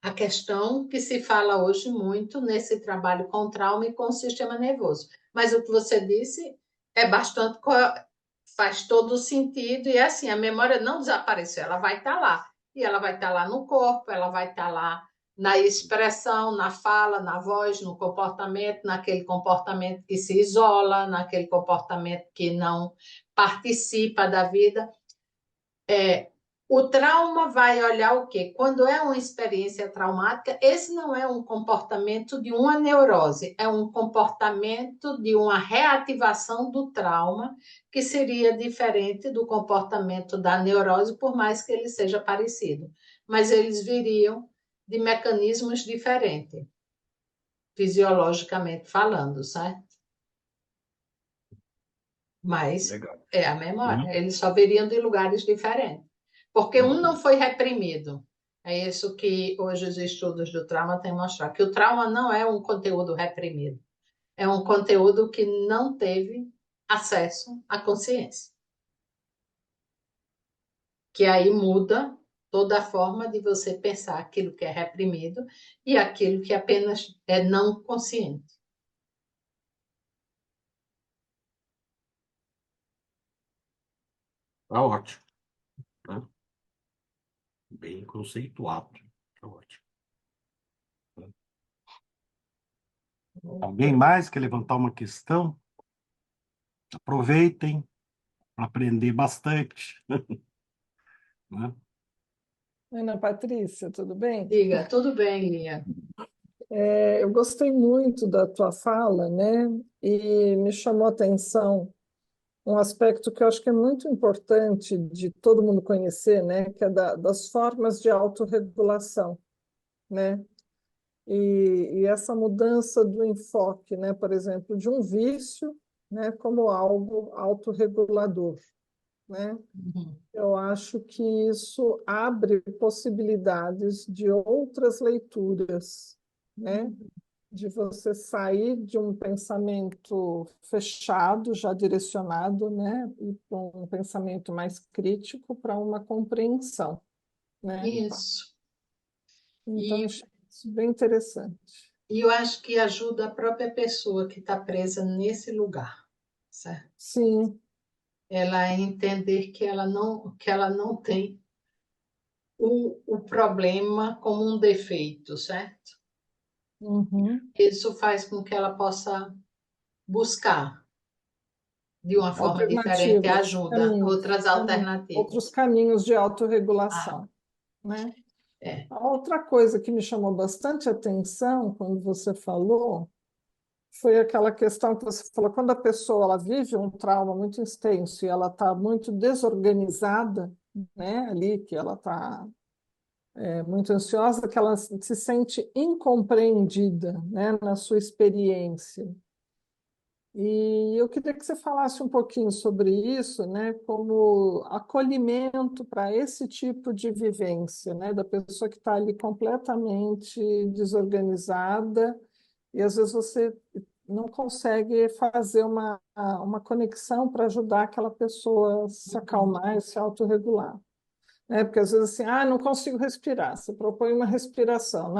a questão que se fala hoje muito nesse trabalho com trauma e com o sistema nervoso. Mas o que você disse é bastante faz todo sentido, e é assim, a memória não desapareceu, ela vai estar lá. E ela vai estar lá no corpo, ela vai estar lá na expressão, na fala, na voz, no comportamento, naquele comportamento que se isola, naquele comportamento que não participa da vida. O trauma vai olhar o quê? Quando é uma experiência traumática, esse não é um comportamento de uma neurose, é um comportamento de uma reativação do trauma, que seria diferente do comportamento da neurose, por mais que ele seja parecido. Mas eles viriam de mecanismos diferentes, fisiologicamente falando, certo? Mas Legal. é a memória, eles só viriam de lugares diferentes. Porque um não foi reprimido. É isso que hoje os estudos do trauma têm mostrado, que o trauma não é um conteúdo reprimido. É um conteúdo que não teve acesso à consciência. Que aí muda toda a forma de você pensar aquilo que é reprimido e aquilo que apenas é não consciente. Tá ótimo, né? Bem conceituado. Tá ótimo. Alguém mais quer levantar uma questão? Aproveitem para aprender bastante, né? Ana Patrícia, tudo bem? Diga, tudo bem, Lia. Eu gostei muito da tua fala, né? E me chamou a atenção um aspecto que eu acho que é muito importante de todo mundo conhecer, né? Que é das formas de autorregulação, né? E essa mudança do enfoque, né? Por exemplo, de um vício, né? Como algo autorregulador, né? Uhum. Eu acho que isso abre possibilidades de outras leituras, né? De você sair de um pensamento fechado, já direcionado, né? E para um pensamento mais crítico para uma compreensão, né? Isso. Então, E, achei isso bem interessante. e eu acho que ajuda a própria pessoa que está presa nesse lugar, certo? Sim, Ela a entender que ela não tem o problema como um defeito, certo? uhum, Isso faz com que ela possa buscar de uma forma diferente Alternativas, ajuda, caminhos, outras alternativas. outros caminhos de Ah, autorregulação, né? é. A outra coisa que me chamou bastante atenção quando você falou foi aquela questão que você falou, quando a pessoa ela vive um trauma muito extenso e ela está muito desorganizada, né, ali, que ela está muito ansiosa, que ela se sente incompreendida, né, na sua experiência. E eu queria que você falasse um pouquinho sobre isso, né, como acolhimento para esse tipo de vivência, né, da pessoa que está ali completamente desorganizada e às vezes você não consegue fazer uma conexão para ajudar aquela pessoa a se acalmar e se autorregular. Né? Porque às vezes assim, não consigo respirar. Você propõe uma respiração.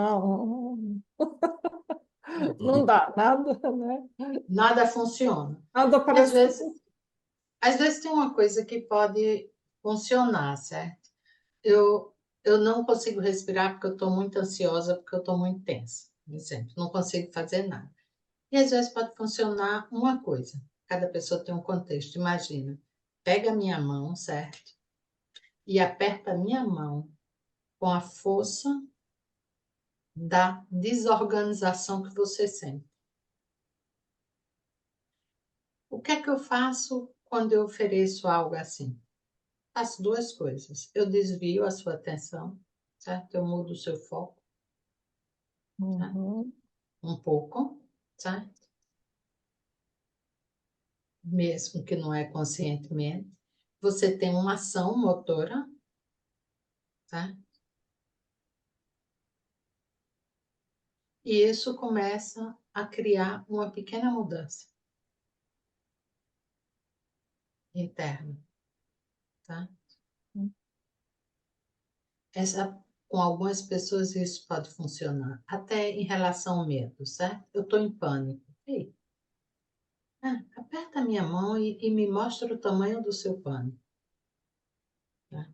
Não dá, nada, né? Nada funciona. Nada E às parece que vezes, às vezes tem uma coisa que pode funcionar, certo? Eu não consigo respirar porque eu estou muito ansiosa, porque eu estou muito tensa, por exemplo. Não consigo fazer nada. E às vezes pode funcionar uma coisa. Cada pessoa tem um contexto. Imagina, pega a minha mão, certo? E aperta a minha mão com a força da desorganização que você sente. O que é que eu faço quando eu ofereço algo assim? Faço duas coisas. Eu desvio a sua atenção, certo? Eu mudo o seu foco, tá? Uhum. Um pouco, certo? Mesmo que não é conscientemente. Você tem uma ação motora, tá? E isso começa a criar uma pequena mudança interna, tá? Com algumas pessoas isso pode funcionar, até em relação ao medo, certo? Eu estou em pânico. Ei, aperta a minha mão e me mostra o tamanho do seu pânico, né?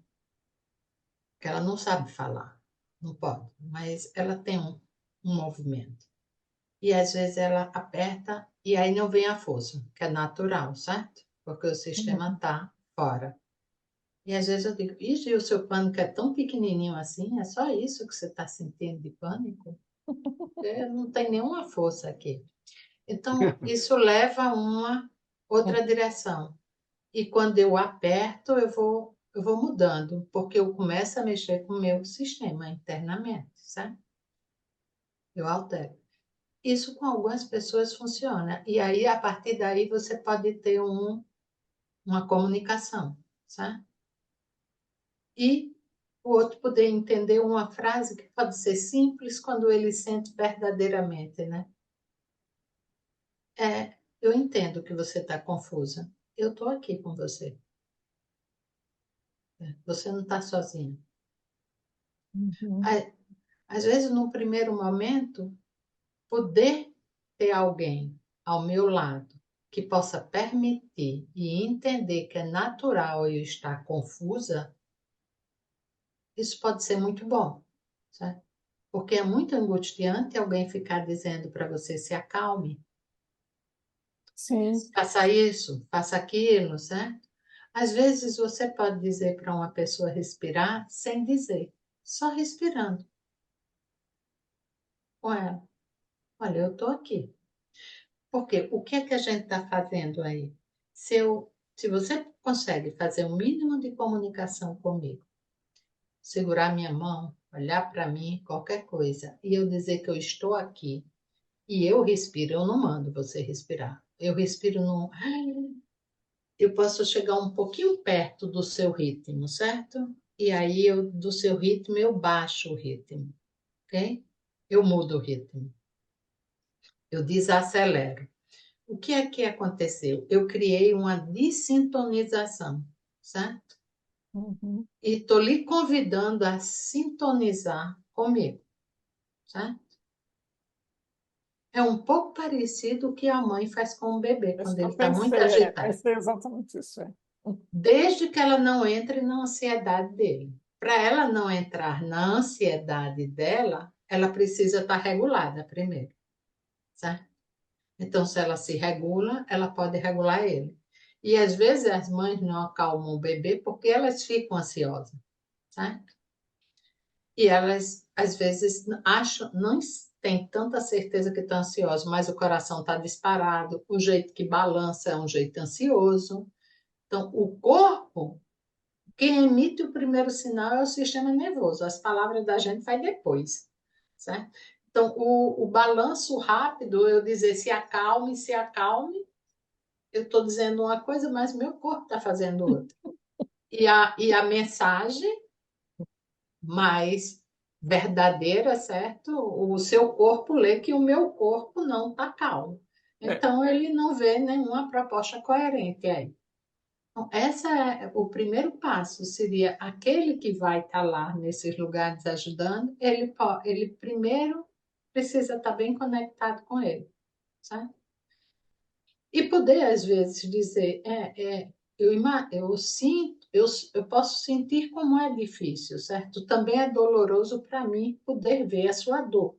Porque ela não sabe falar, não pode, mas ela tem um movimento. E às vezes ela aperta e aí não vem a força, que é natural, certo? Porque o sistema está fora. E às vezes eu digo, e o seu pânico é tão pequenininho assim? É só isso que você está sentindo de pânico? Não tem nenhuma força aqui. Então, isso leva a uma outra direção. E quando eu aperto, eu vou mudando, porque eu começo a mexer com o meu sistema internamente, certo? Eu altero. Isso com algumas pessoas funciona. E aí, a partir daí, você pode ter uma comunicação, certo? E o outro poder entender uma frase que pode ser simples quando ele sente verdadeiramente, né? Eu entendo que você está confusa. Eu estou aqui com você. Você não está sozinha. Uhum. Às vezes, num primeiro momento, poder ter alguém ao meu lado que possa permitir e entender que é natural eu estar confusa, isso pode ser muito bom, certo? Porque é muito angustiante alguém ficar dizendo para você se acalme, Sim. faça isso, faça aquilo, certo? Às vezes você pode dizer para uma pessoa respirar sem dizer, só respirando com ela. Olha, eu estou aqui. Porque o que é que a gente está fazendo aí? Se você consegue fazer o mínimo de comunicação comigo, segurar minha mão, olhar para mim, qualquer coisa, e eu dizer que eu estou aqui, e eu respiro, eu não mando você respirar. Eu respiro no. Eu posso chegar um pouquinho perto do seu ritmo, certo? E aí, do seu ritmo, eu baixo o ritmo, ok? Eu mudo o ritmo. Eu desacelero. O que é que aconteceu? Eu criei uma dessintonização, certo? Uhum. E estou lhe convidando a sintonizar comigo, certo? É um pouco parecido o que a mãe faz com o bebê Isso quando que ele eu está muito pensei, agitado. pensei exatamente isso. Desde que ela não entre na ansiedade dele. Para ela não entrar na ansiedade dela, ela precisa estar regulada primeiro, certo? Então, se ela se regula, ela pode regular ele. E às vezes as mães não acalmam o bebê porque elas ficam ansiosas, certo? E elas, às vezes, acham, não têm tanta certeza que estão ansiosas, mas o coração está disparado, o jeito que balança é um jeito ansioso. Então, o corpo, quem emite o primeiro sinal é o sistema nervoso, as palavras da gente vai depois, certo? Então, o balanço rápido, eu dizer se acalme, eu estou dizendo uma coisa, mas meu corpo está fazendo outra. E a mensagem mais verdadeira, certo? O seu corpo lê que o meu corpo não está calmo. É. Então, ele não vê nenhuma proposta coerente aí. Então, essa é o primeiro passo, seria aquele que vai estar lá nesses lugares ajudando, ele primeiro precisa estar bem conectado com ele, certo? E poder, às vezes, dizer, eu sinto, eu posso sentir como é difícil, certo? Também é doloroso para mim poder ver a sua dor.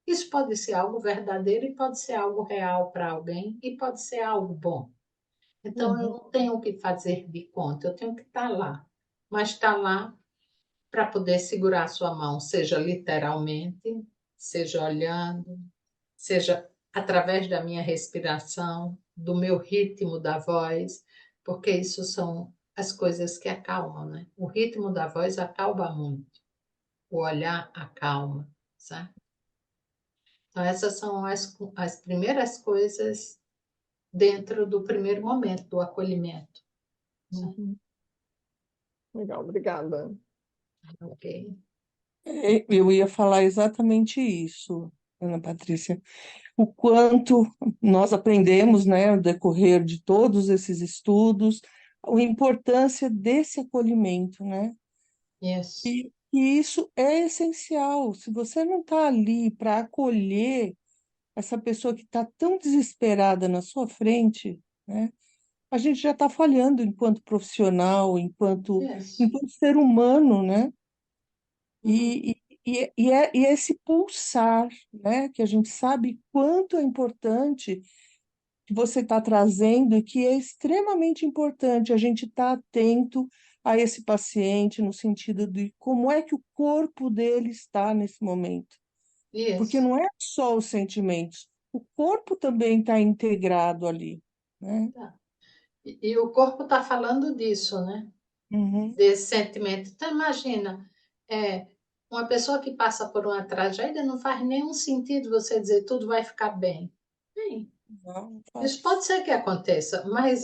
Isso pode ser algo verdadeiro e pode ser algo real para alguém e pode ser algo bom. Então, eu Uhum. não tenho o que fazer de conta, eu tenho que estar lá. Mas estar lá para poder segurar a sua mão, seja literalmente, seja olhando, seja através da minha respiração, do meu ritmo da voz, porque isso são as coisas que acalmam, né? O ritmo da voz acalma muito, o olhar acalma, sabe? Então, essas são as primeiras coisas dentro do primeiro momento do acolhimento, sabe? Uhum. Legal, obrigada. Ok? Eu ia falar exatamente isso, Ana Patrícia. O quanto nós aprendemos, né, no decorrer de todos esses estudos, a importância desse acolhimento, né? Isso, E isso é essencial. Se você não está ali para acolher essa pessoa que está tão desesperada na sua frente, né, a gente já está falhando enquanto profissional, isso. enquanto ser humano, né? Uhum. E esse pulsar, né, que a gente sabe quanto é importante que você está trazendo e que é extremamente importante a gente estar atento a esse paciente no sentido de como é que o corpo dele está nesse momento. Porque Isso. não é só os sentimentos, o corpo também está integrado ali, né? Tá. E o corpo está falando disso, né? Uhum. Desse sentimento. Então, imagina, é, uma pessoa que passa por uma tragédia não faz nenhum sentido você dizer tudo vai ficar bem. Bem, Não isso pode faz. ser que aconteça, mas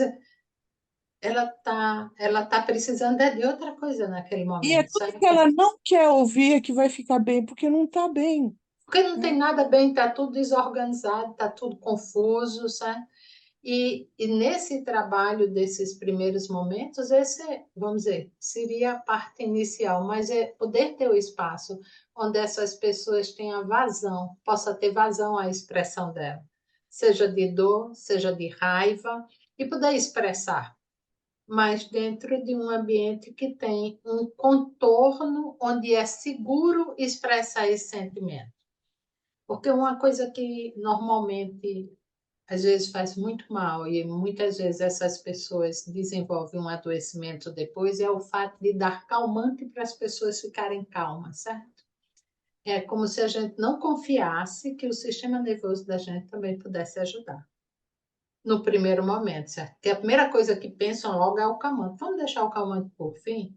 ela tá precisando de outra coisa naquele E é momento, tudo que certo? ela não quer ouvir é que vai ficar bem, porque não está bem, Porque não tem né? nada bem, está tudo desorganizado, está tudo confuso, certo? E nesse trabalho desses primeiros momentos, esse, vamos dizer, seria a parte inicial, mas é poder ter o espaço onde essas pessoas tenham vazão, possa ter vazão à expressão dela, seja de dor, seja de raiva, e poder expressar, mas dentro de um ambiente que tem um contorno onde é seguro expressar esse sentimento. Porque uma coisa que normalmente às vezes faz muito mal e muitas vezes essas pessoas desenvolvem um adoecimento depois é o fato de dar calmante para as pessoas ficarem calmas, certo? É como se a gente não confiasse que o sistema nervoso da gente também pudesse ajudar. No primeiro momento, certo? Porque a primeira coisa que pensam logo é o calmante. Vamos deixar o calmante por fim?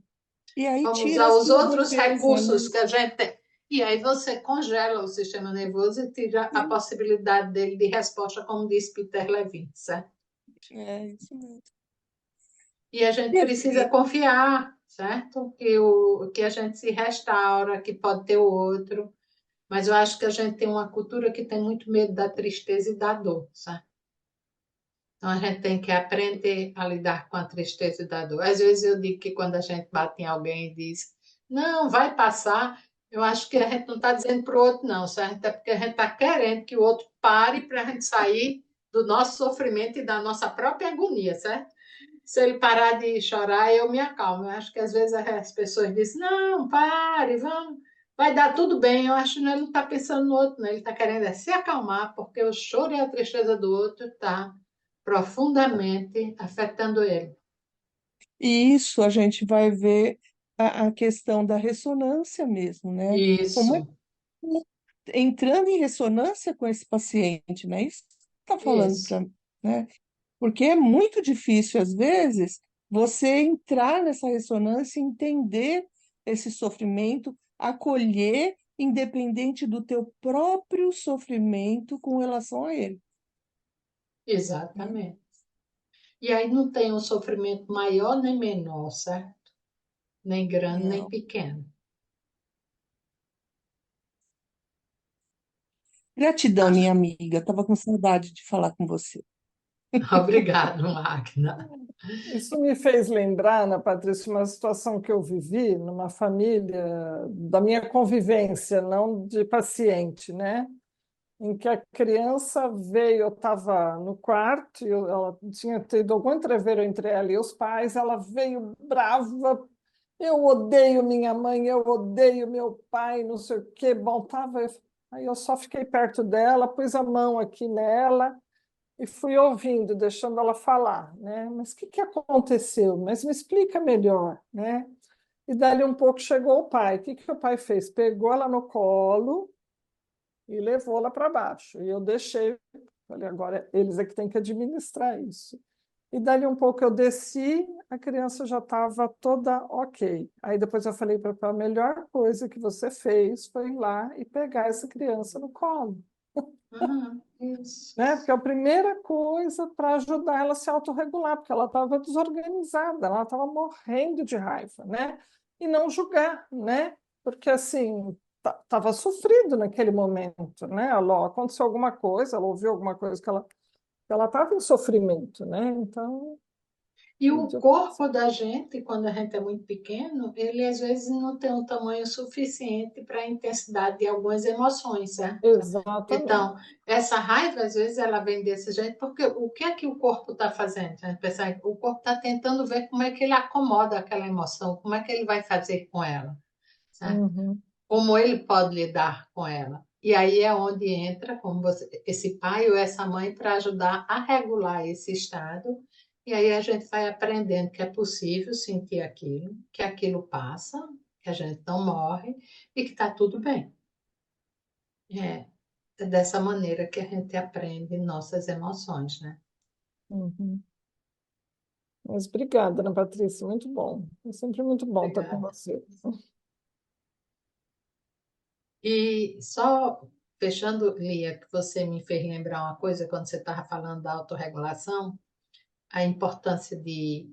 E aí Vamos tira usar a os sua outros defesa, né? recursos que a gente tem. E aí você congela o sistema nervoso e tira a possibilidade dele de resposta, como diz Peter Levine, certo? É isso mesmo. E a gente E precisa assim, confiar, certo? Que a gente se restaura, que pode ter o outro. Mas eu acho que a gente tem uma cultura que tem muito medo da tristeza e da dor, certo? Então a gente tem que aprender a lidar com a tristeza e da dor. Às vezes eu digo que quando a gente bate em alguém e diz, não, vai passar, eu acho que a gente não está dizendo para o outro, não, certo? É porque a gente está querendo que o outro pare para a gente sair do nosso sofrimento e da nossa própria agonia, certo? Se ele parar de chorar, eu me acalmo. Eu acho que às vezes as pessoas dizem, não, pare, vamos, vai dar tudo bem. Eu acho que ele não está pensando no outro, não. Ele está querendo se acalmar, porque o choro e a tristeza do outro está profundamente afetando ele. E isso a gente vai ver a questão da ressonância mesmo, né? Como é Isso, entrando em ressonância com esse paciente, né? Isso que está falando isso. para, né? Porque é muito difícil, às vezes, você entrar nessa ressonância, entender esse sofrimento, acolher, independente do teu próprio sofrimento com relação a ele, né? Exatamente. E aí não tem um sofrimento maior nem menor, certo? Nem grande, nem Não. pequeno. Gratidão, minha amiga. Estava com saudade de falar com você. Obrigado, Magna. Isso me fez lembrar, Ana Patrícia, uma situação que eu vivi numa família da minha convivência, não de paciente, né? Em que a criança veio, eu estava no quarto, ela tinha tido algum entreveiro entre ela e os pais, ela veio brava, eu odeio minha mãe, eu odeio meu pai, não sei o quê. Bom, aí eu só fiquei perto dela, pus a mão aqui nela e fui ouvindo, deixando ela falar, né? Mas o que que aconteceu? Mas me explica melhor, né? E dali um pouco chegou o pai. O que que o pai fez? Pegou ela no colo e levou lá para baixo. E eu deixei, falei, agora eles é que têm que administrar isso. E dali um pouco eu desci, a criança já estava toda ok. Aí depois eu falei para ela, a melhor coisa que você fez foi ir lá e pegar essa criança no colo, Isso. né? Porque é a primeira coisa para ajudar ela a se autorregular, porque ela estava desorganizada, ela estava morrendo de raiva, né? E não julgar, né? Porque assim, estava sofrido naquele momento, né? Ela, aconteceu alguma coisa, ela ouviu alguma coisa que ela estava em sofrimento, né? Então, E o corpo da gente, quando a gente é muito pequeno, ele às vezes não tem um tamanho suficiente para a intensidade de algumas emoções, certo? exatamente. Então, essa raiva, às vezes, ela vem desse jeito, porque o que é que o corpo está fazendo? A gente pensa, o corpo está tentando ver como é que ele acomoda aquela emoção, como é que ele vai fazer com ela, certo? Uhum, Como ele pode lidar com ela. E aí é onde entra como esse pai ou essa mãe para ajudar a regular esse estado. E aí a gente vai aprendendo que é possível sentir aquilo, que aquilo passa, que a gente não morre e que está tudo bem. É dessa maneira que a gente aprende nossas emoções, né? uhum. Mas obrigada, Ana Patrícia, muito bom. É sempre muito bom estar com Obrigada. você. E só fechando, Lia, que você me fez lembrar uma coisa quando você estava falando da autorregulação, a importância de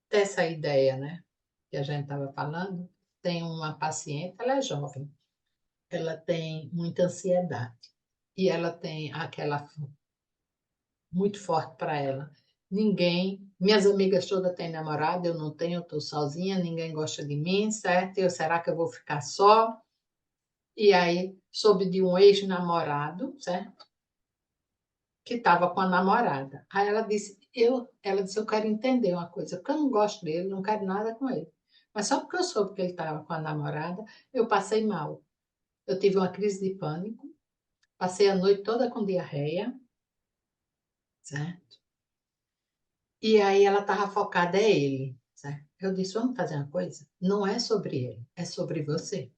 ter essa ideia, né? Que a gente estava falando. Tem uma paciente, ela é jovem, ela tem muita ansiedade e ela tem aquela muito forte para ela. Minhas amigas todas têm namorado, eu não tenho, eu estou sozinha, ninguém gosta de mim, certo? Será que eu vou ficar só? E aí soube de um ex-namorado, certo? Que estava com a namorada. Aí ela disse, eu quero entender uma coisa, porque eu não gosto dele, não quero nada com ele. Mas só porque eu soube que ele estava com a namorada, eu passei mal. Eu tive uma crise de pânico, passei a noite toda com diarreia, certo? E aí ela estava focada, é ele, certo? Eu disse, vamos fazer uma coisa? Não é sobre ele, é sobre você.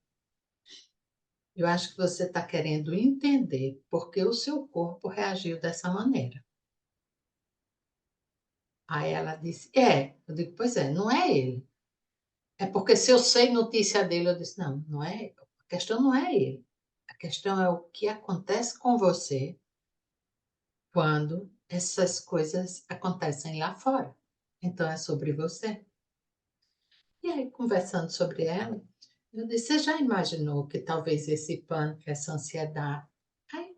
Eu acho que você está querendo entender porque o seu corpo reagiu dessa maneira. Aí ela disse, eu digo, pois é, não é ele. É porque se eu sei notícia dele, eu disse, não, não é, a questão não é ele. A questão é o que acontece com você quando essas coisas acontecem lá fora. Então é sobre você. E aí, conversando sobre ela, eu disse, você já imaginou que talvez esse pânico, essa ansiedade... Aí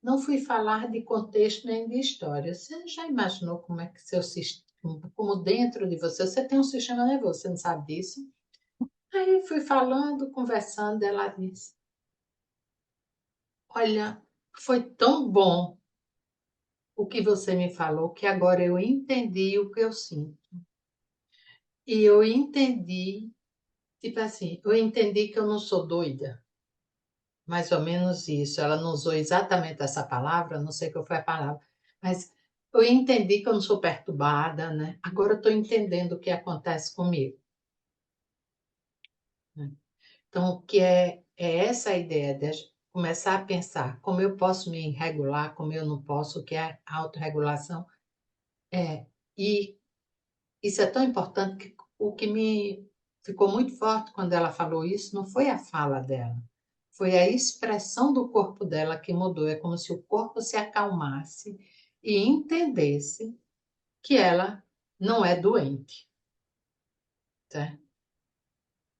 não fui falar de contexto nem de história. Você já imaginou como é que seu sistema, como dentro de você tem um sistema nervoso, você não sabe disso? Aí fui falando, conversando, ela disse, olha, foi tão bom o que você me falou que agora eu entendi o que eu sinto. E eu entendi, tipo assim, eu entendi que eu não sou doida. Mais ou menos isso. Ela não usou exatamente essa palavra, não sei qual foi a palavra, mas Eu entendi que eu não sou perturbada, né? Agora eu estou entendendo o que acontece comigo, né? Então, o que é essa a ideia de começar a pensar como eu posso me regular, como eu não posso, o que é autorregulação. E isso é tão importante que o que me ficou muito forte quando ela falou isso não foi a fala dela, foi a expressão do corpo dela que mudou. É como se o corpo se acalmasse e entendesse que ela não é doente, tá?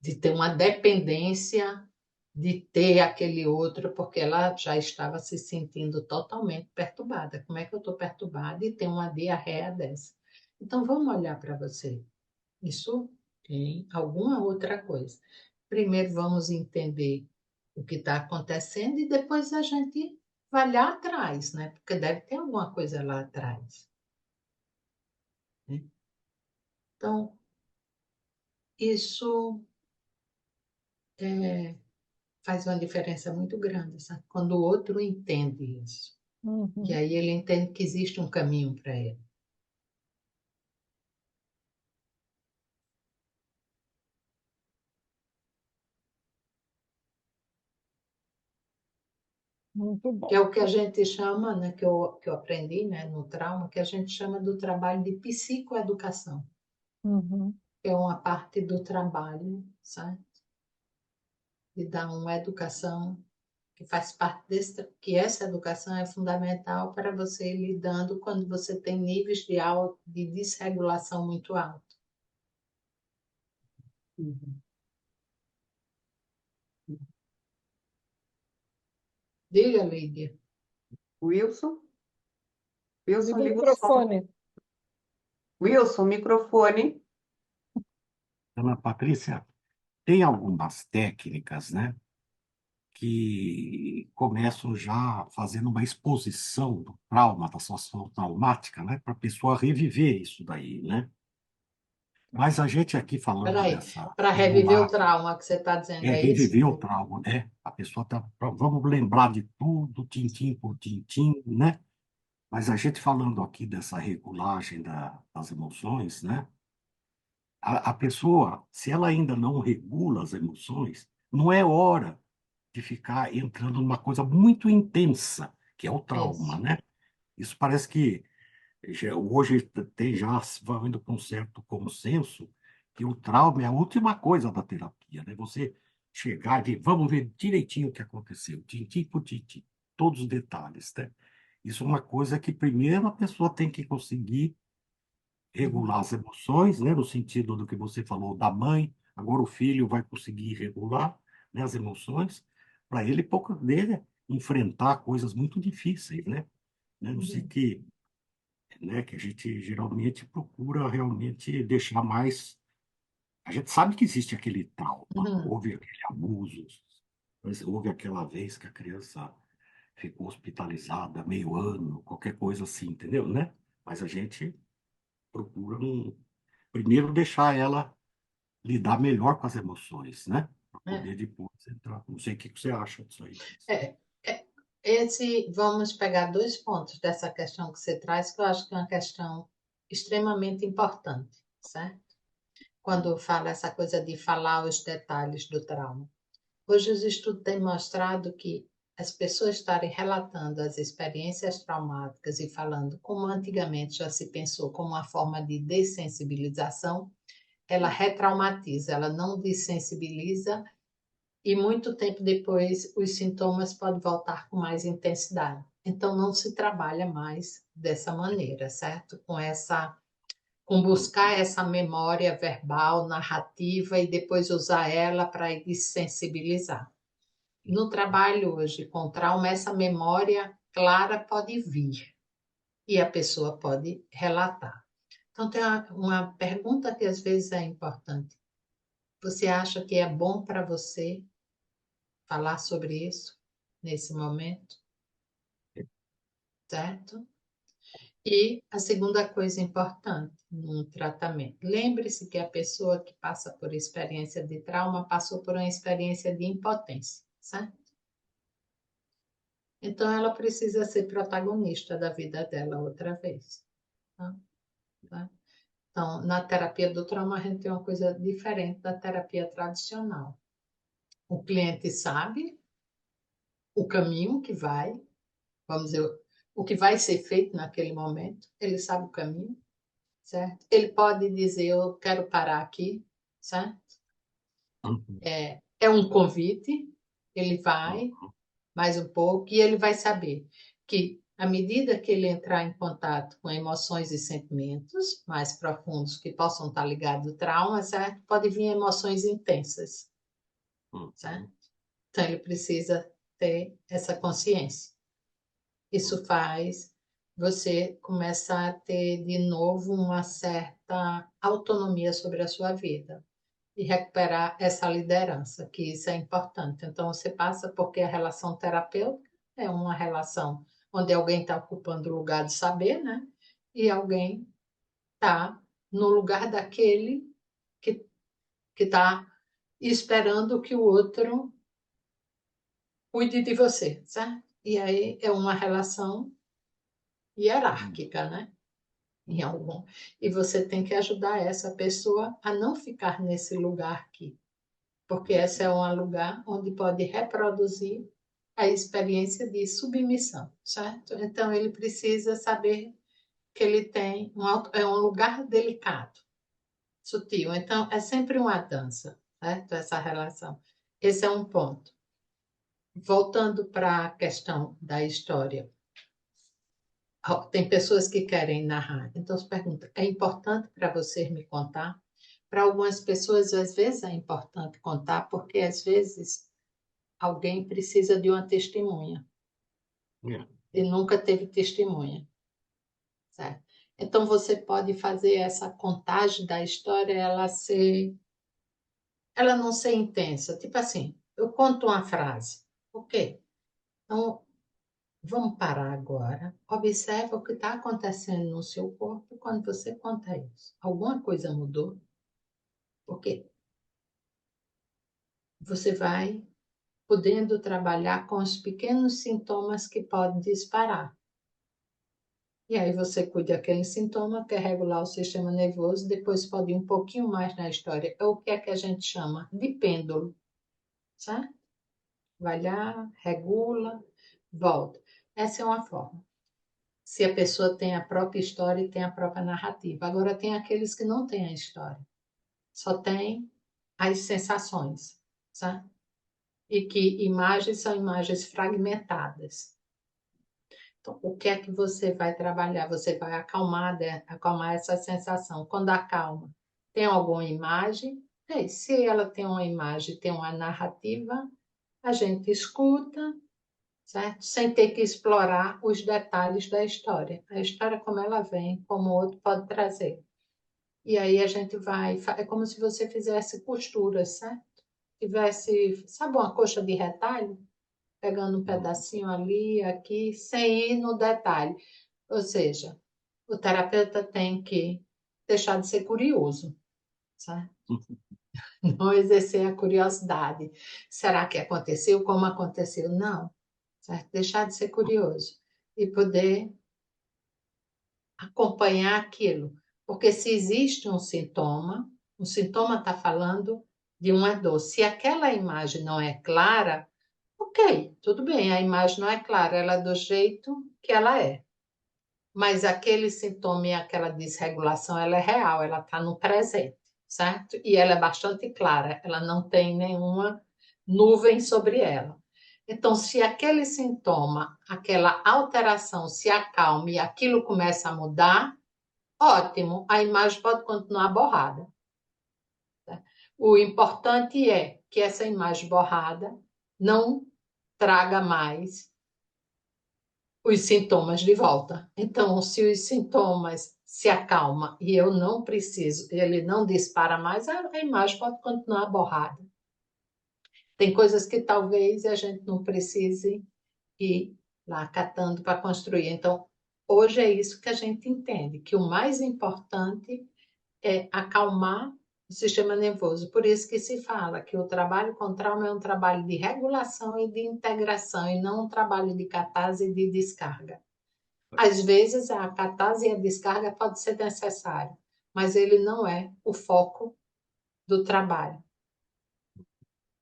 De ter uma dependência de ter aquele outro, porque ela já estava se sentindo totalmente perturbada. Como é que eu estou perturbada e tenho uma diarreia dessa? Então, vamos olhar para você. Isso tem alguma outra coisa. Primeiro, vamos entender o que está acontecendo e depois a gente vai lá atrás, né? Porque deve ter alguma coisa lá atrás, né? Então, isso faz uma diferença muito grande, sabe? Quando o outro entende isso. E Uhum. aí ele entende que existe um caminho para ele. Muito Que bom. é o que a gente chama, né, que eu aprendi, né, no trauma, que a gente chama do trabalho de psicoeducação. Uhum. É uma parte do trabalho, sabe? De dar uma educação que faz parte desse, que essa educação é fundamental para você ir lidando quando você tem níveis de desregulação muito alto. Uhum. Diga, Lídia. Wilson? Liga Wilson, o liga o som. microfone. Wilson, microfone. Ana Patrícia, tem algumas técnicas, né, que começam já fazendo uma exposição do trauma, da situação traumática, né, para a pessoa reviver isso daí, né? Mas a gente aqui falando Peraí, dessa para reviver o regulagem, trauma que você está dizendo, é isso? reviver o trauma, né? A pessoa tá, vamos lembrar de tudo, tintim por tintim, né? Mas a gente falando aqui dessa regulagem das emoções, né? A pessoa, se ela ainda não regula as emoções, não é hora de ficar entrando numa coisa muito intensa, que é o trauma, Isso. né? Isso parece que hoje tem já se vai indo com um certo consenso que o trauma é a última coisa da terapia, né? Você chegar e ver, vamos ver direitinho o que aconteceu, tintim por tintim, todos os detalhes, né? Isso é uma coisa que primeiro a pessoa tem que conseguir regular as emoções, né? No sentido do que você falou da mãe, agora o filho vai conseguir regular, né, as emoções, para ele poder enfrentar coisas muito difíceis, né? Não sei Uhum. que, né, que a gente geralmente procura realmente deixar mais. A gente sabe que existe aquele trauma, Uhum. houve aquele abuso, mas houve aquela vez que a criança ficou hospitalizada meio ano, qualquer coisa assim, entendeu, né? Mas a gente procura primeiro deixar ela lidar melhor com as emoções, né? Para É. poder depois entrar. Não sei o que você acha disso aí. É, vamos pegar dois pontos dessa questão que você traz, que eu acho que é uma questão extremamente importante, certo? Quando fala essa coisa de falar os detalhes do trauma. Hoje os estudos têm mostrado que as pessoas estarem relatando as experiências traumáticas e falando como antigamente já se pensou como uma forma de dessensibilização, ela retraumatiza, ela não dessensibiliza e muito tempo depois os sintomas podem voltar com mais intensidade. Então não se trabalha mais dessa maneira, certo? Com buscar essa memória verbal, narrativa e depois usar ela para desensibilizar. No trabalho hoje com trauma, essa memória clara pode vir e a pessoa pode relatar. Então, tem uma pergunta que às vezes é importante. Você acha que é bom para você falar sobre isso nesse momento, certo? E a segunda coisa importante num tratamento. Lembre-se que a pessoa que passa por experiência de trauma passou por uma experiência de impotência, certo? Então, ela precisa ser protagonista da vida dela outra vez. Tá? Tá? Então, na terapia do trauma, a gente tem uma coisa diferente da terapia tradicional. O cliente sabe o caminho que vai, vamos dizer, o que vai ser feito naquele momento, ele sabe o caminho, certo? Ele pode dizer, eu quero parar aqui, certo? Uhum. É um convite, ele vai mais um pouco e ele vai saber que, à medida que ele entrar em contato com emoções e sentimentos mais profundos que possam estar ligados ao trauma, certo? Pode vir emoções intensas, certo? Então, ele precisa ter essa consciência. Isso faz você começar a ter de novo uma certa autonomia sobre a sua vida e recuperar essa liderança, que isso é importante. Então, você passa porque a relação terapêutica é uma relação onde alguém está ocupando o lugar de saber, né? E alguém está no lugar daquele que está esperando que o outro cuide de você, certo? E aí é uma relação hierárquica, né? Em algum. E você tem que ajudar essa pessoa a não ficar nesse lugar aqui, porque esse é um lugar onde pode reproduzir a experiência de submissão, certo? Então ele precisa saber que ele tem é um lugar delicado, sutil. Então é sempre uma dança, certo? Essa relação. Esse é um ponto. Voltando para a questão da história. Tem pessoas que querem narrar. Então, se pergunta, é importante para você me contar? Para algumas pessoas, às vezes, é importante contar, porque, às vezes, alguém precisa de uma testemunha e nunca teve testemunha, certo? Então, você pode fazer essa contagem da história, ela não ser intensa. Tipo assim, eu conto uma frase, ok? Então, vamos parar agora. Observa o que está acontecendo no seu corpo quando você conta isso. Alguma coisa mudou? Por quê? Você vai podendo trabalhar com os pequenos sintomas que podem disparar. E aí você cuida daquele sintoma, quer regular o sistema nervoso, depois pode ir um pouquinho mais na história. É o que é que a gente chama de pêndulo, certo? Vai lá, regula, volta. Essa é uma forma. Se a pessoa tem a própria história e tem a própria narrativa. Agora, tem aqueles que não têm a história, só tem as sensações, sabe? E que imagens são imagens fragmentadas. Então, o que é que você vai trabalhar? Você vai acalmar essa sensação. Quando acalma, tem alguma imagem? Se ela tem uma imagem, tem uma narrativa, a gente escuta, certo? Sem ter que explorar os detalhes da história. A história, como ela vem, como o outro pode trazer. E aí a gente vai. É como se você fizesse costuras, certo? Tivesse, sabe, uma coxa de retalho? Pegando um pedacinho ali, aqui, sem ir no detalhe. Ou seja, o terapeuta tem que deixar de ser curioso, certo? Não exercer a curiosidade. Será que aconteceu? Como aconteceu? Não. Certo? Deixar de ser curioso e poder acompanhar aquilo. Porque se existe um sintoma, o sintoma está falando de uma dor. Se aquela imagem não é clara, ok, tudo bem, a imagem não é clara, ela é do jeito que ela é. Mas aquele sintoma e aquela desregulação, ela é real, ela está no presente, certo? E ela é bastante clara, ela não tem nenhuma nuvem sobre ela. Então, se aquele sintoma, aquela alteração se acalma e aquilo começa a mudar, ótimo, a imagem pode continuar borrada. Tá? O importante é que essa imagem borrada não traga mais os sintomas de volta. Então, se os sintomas se acalmam e eu não preciso, ele não dispara mais, a imagem pode continuar borrada. Tem coisas que talvez a gente não precise ir lá catando para construir. Então, hoje é isso que a gente entende, que o mais importante é acalmar o sistema nervoso. Por isso que se fala que o trabalho com trauma é um trabalho de regulação e de integração, e não um trabalho de catarse e de descarga. Às vezes, a catarse e a descarga pode ser necessário, mas ele não é o foco do trabalho.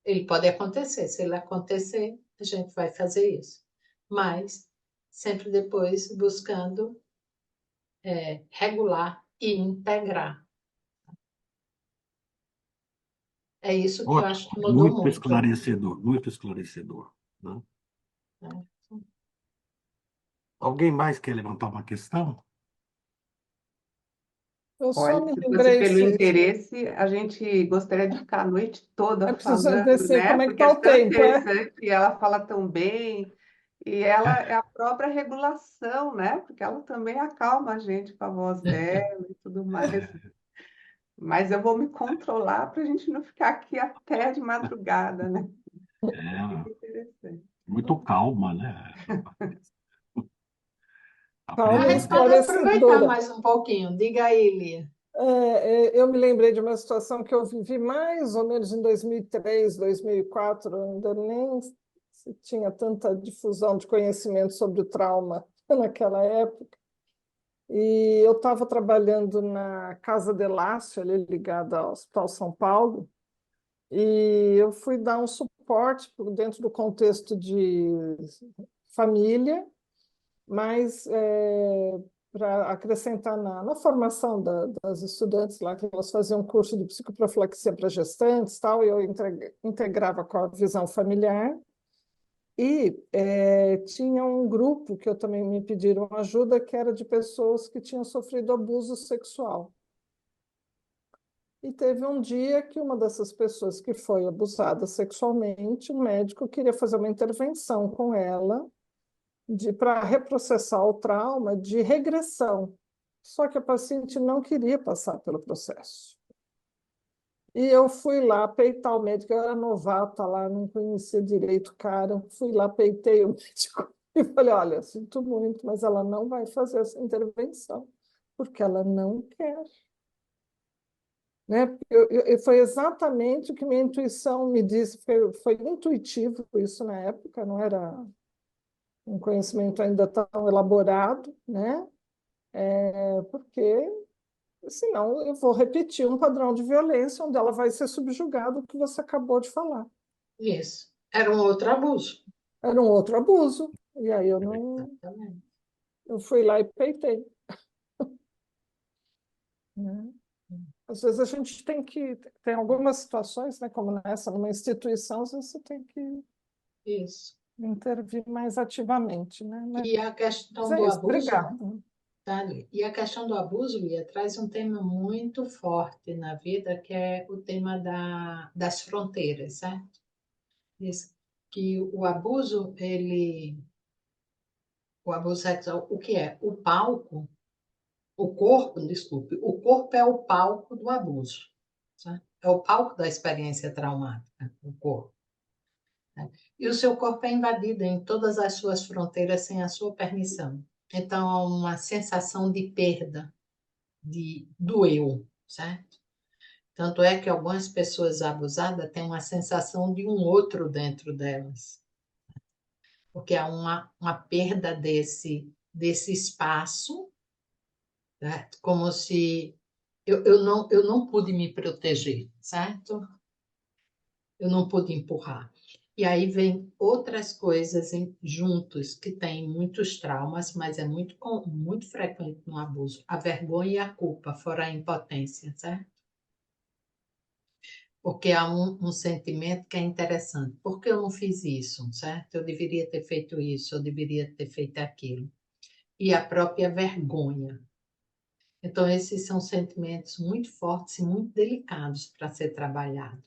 Ele pode acontecer. Se ele acontecer, a gente vai fazer isso. Mas sempre depois buscando regular e integrar. É isso que eu acho que Ótimo, mudou muito. muito esclarecedor, né? Né? Alguém mais quer levantar uma questão? Eu só Olha, me se fosse lembrei, pelo Cíntia, interesse, a gente gostaria de ficar a noite toda é preciso falando, descer né? como é que Porque está é o tão tempo, é? interessante e ela fala tão bem. E ela é a própria regulação, né? Porque ela também acalma a gente com a voz dela e tudo mais. Mas eu vou me controlar para a gente não ficar aqui até de madrugada, né? É, Muito interessante. muito calma, né? Calma e Mas Aprendendo. pode aproveitar esclarecedora. mais um pouquinho. Diga aí, Lia. Eu me lembrei de uma situação que eu vivi mais ou menos em 2003, 2004, ainda nem se tinha tanta difusão de conhecimento sobre o trauma naquela época. E eu estava trabalhando na Casa de Lácio, ali ligada ao Hospital São Paulo, e eu fui dar um suporte dentro do contexto de família, mas para acrescentar na formação das estudantes lá, que elas faziam um curso de psicoprofilaxia para gestantes, tal, e eu integrava com a visão familiar. E tinha um grupo que eu também me pediram ajuda, que era de pessoas que tinham sofrido abuso sexual. E teve um dia que uma dessas pessoas que foi abusada sexualmente, o médico queria fazer uma intervenção com ela para reprocessar o trauma de regressão. Só que a paciente não queria passar pelo processo. E eu fui lá peitar o médico, eu era novata lá, não conhecia direito o cara. Fui lá, peitei o médico e falei: olha, sinto muito, mas ela não vai fazer essa intervenção, porque ela não quer. Né? Foi exatamente o que minha intuição me disse, foi intuitivo isso na época, não era um conhecimento ainda tão elaborado, né? Porque senão eu vou repetir um padrão de violência onde ela vai ser subjugada, o que você acabou de falar. Isso. Era um outro abuso. Era um outro abuso. E aí eu não, Exatamente. eu fui lá e peitei. Né? Às vezes a gente tem algumas situações, né, como nessa, numa instituição, às vezes você tem que Isso. intervir mais ativamente, né? E a Mas questão é do isso, abuso, obrigada. tá, Lia? E a questão do abuso, Lia, traz um tema muito forte na vida, que é o tema das fronteiras, certo? Isso. Que o abuso sexual, o que é? O palco, o corpo, desculpe, o corpo é o palco do abuso, certo? É o palco da experiência traumática, o corpo. Né? E o seu corpo é invadido em todas as suas fronteiras sem a sua permissão. Então, há uma sensação de perda, do eu, certo? Tanto é que algumas pessoas abusadas têm uma sensação de um outro dentro delas, porque há uma perda desse espaço, certo? Como se eu não pude me proteger, certo? Eu não pude empurrar. E aí vem outras coisas juntos que têm muitos traumas, mas é muito frequente no abuso. A vergonha e a culpa, fora a impotência, certo? Porque há um sentimento que é interessante. Por que eu não fiz isso, certo? Eu deveria ter feito isso, eu deveria ter feito aquilo. E a própria vergonha. Então, esses são sentimentos muito fortes e muito delicados para ser trabalhado.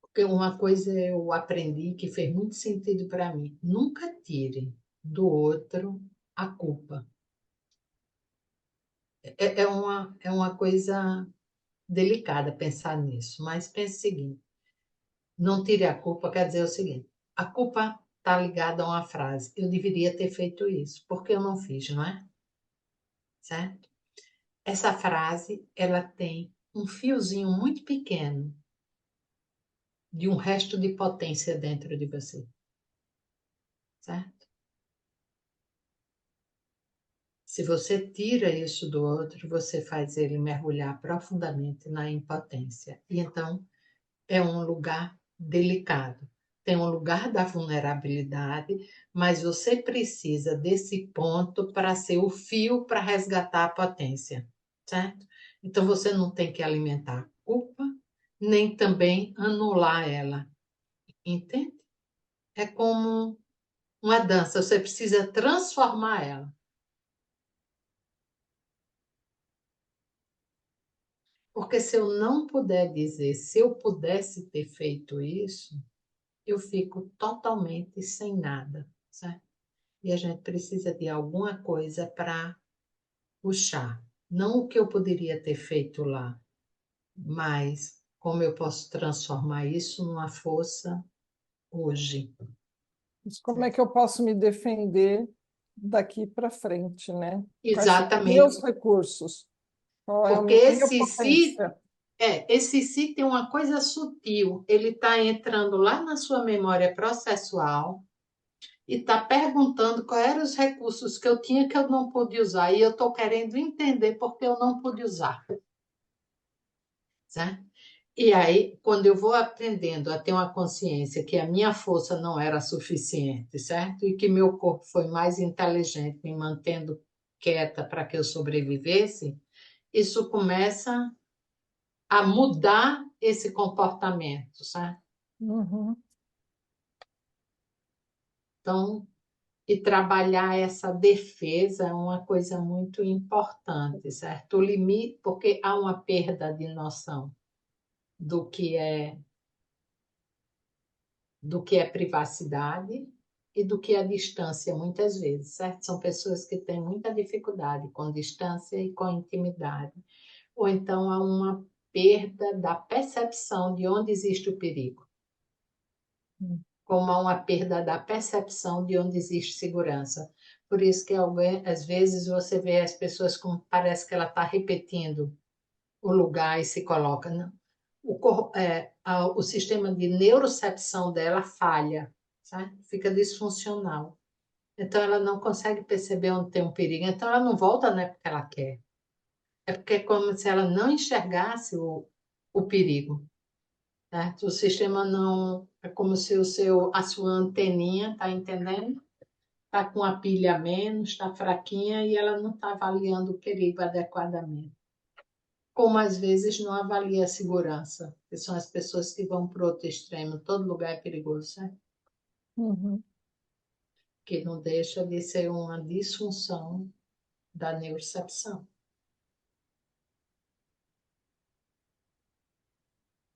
Porque uma coisa eu aprendi que fez muito sentido para mim: nunca tire do outro a culpa. É uma coisa delicada pensar nisso, mas pense o seguinte: não tire a culpa, quer dizer o seguinte: a culpa está ligada a uma frase, eu deveria ter feito isso, porque eu não fiz, não é? Certo? Essa frase, ela tem um fiozinho muito pequeno de um resto de potência dentro de você, certo? Se você tira isso do outro, você faz ele mergulhar profundamente na impotência. E então é um lugar delicado. Tem um lugar da vulnerabilidade, mas você precisa desse ponto para ser o fio para resgatar a potência, certo? Então você não tem que alimentar a culpa, nem também anular ela, entende? É como uma dança, você precisa transformar ela. Porque se eu não puder dizer, se eu pudesse ter feito isso, eu fico totalmente sem nada, certo? E a gente precisa de alguma coisa para puxar. Não o que eu poderia ter feito lá, mas como eu posso transformar isso numa força hoje. Mas como é que eu posso me defender daqui para frente, né? Quais são os Exatamente. meus recursos? Qual é a Porque minha esse si, potência? esse si tem uma coisa sutil. Ele está entrando lá na sua memória processual e está perguntando quais eram os recursos que eu tinha que eu não pude usar. E eu estou querendo entender por que eu não pude usar. Certo? E aí, quando eu vou aprendendo a ter uma consciência que a minha força não era suficiente, certo? E que meu corpo foi mais inteligente, me mantendo quieta para que eu sobrevivesse, isso começa a mudar esse comportamento, certo? Uhum. Então, e trabalhar essa defesa é uma coisa muito importante, certo? O limite, porque há uma perda de noção do que é privacidade e do que é distância, muitas vezes, certo? São pessoas que têm muita dificuldade com distância e com intimidade. Ou então há uma perda da percepção de onde existe o perigo, como há uma perda da percepção de onde existe segurança. Por isso que às vezes você vê as pessoas como parece que ela está repetindo o lugar e se coloca. Não. O sistema de neurocepção dela falha, sabe? Fica disfuncional. Então ela não consegue perceber onde tem um perigo. Então ela não volta, não é porque ela quer. É porque é como se ela não enxergasse o perigo. Certo? O sistema não. É como se a sua anteninha, tá entendendo? Está com a pilha a menos, está fraquinha e ela não está avaliando o perigo adequadamente. Como às vezes não avalia a segurança, que são as pessoas que vão para o outro extremo. Todo lugar é perigoso, né? Uhum. Que não deixa de ser uma disfunção da neurocepção.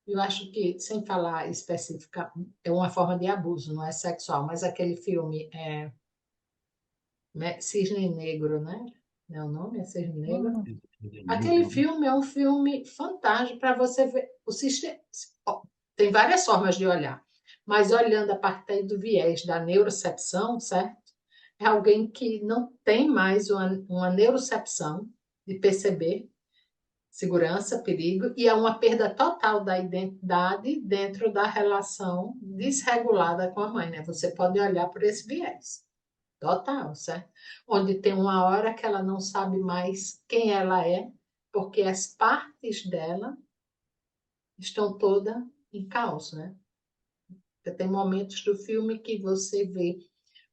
Eu acho que, sem falar específica, é uma forma de abuso, não é sexual, mas aquele filme né, Cisne Negro, né? Não é o nome? É Cisne Negro? Uhum. Aquele filme é um filme fantástico para você ver o sistema. Tem várias formas de olhar, mas olhando a partir do viés da neurocepção, certo? É alguém que não tem mais uma neurocepção de perceber segurança, perigo, e é uma perda total da identidade dentro da relação desregulada com a mãe, né? Você pode olhar por esse viés. Total, certo? Onde tem uma hora que ela não sabe mais quem ela é, porque as partes dela estão todas em caos, né? Tem momentos do filme que você vê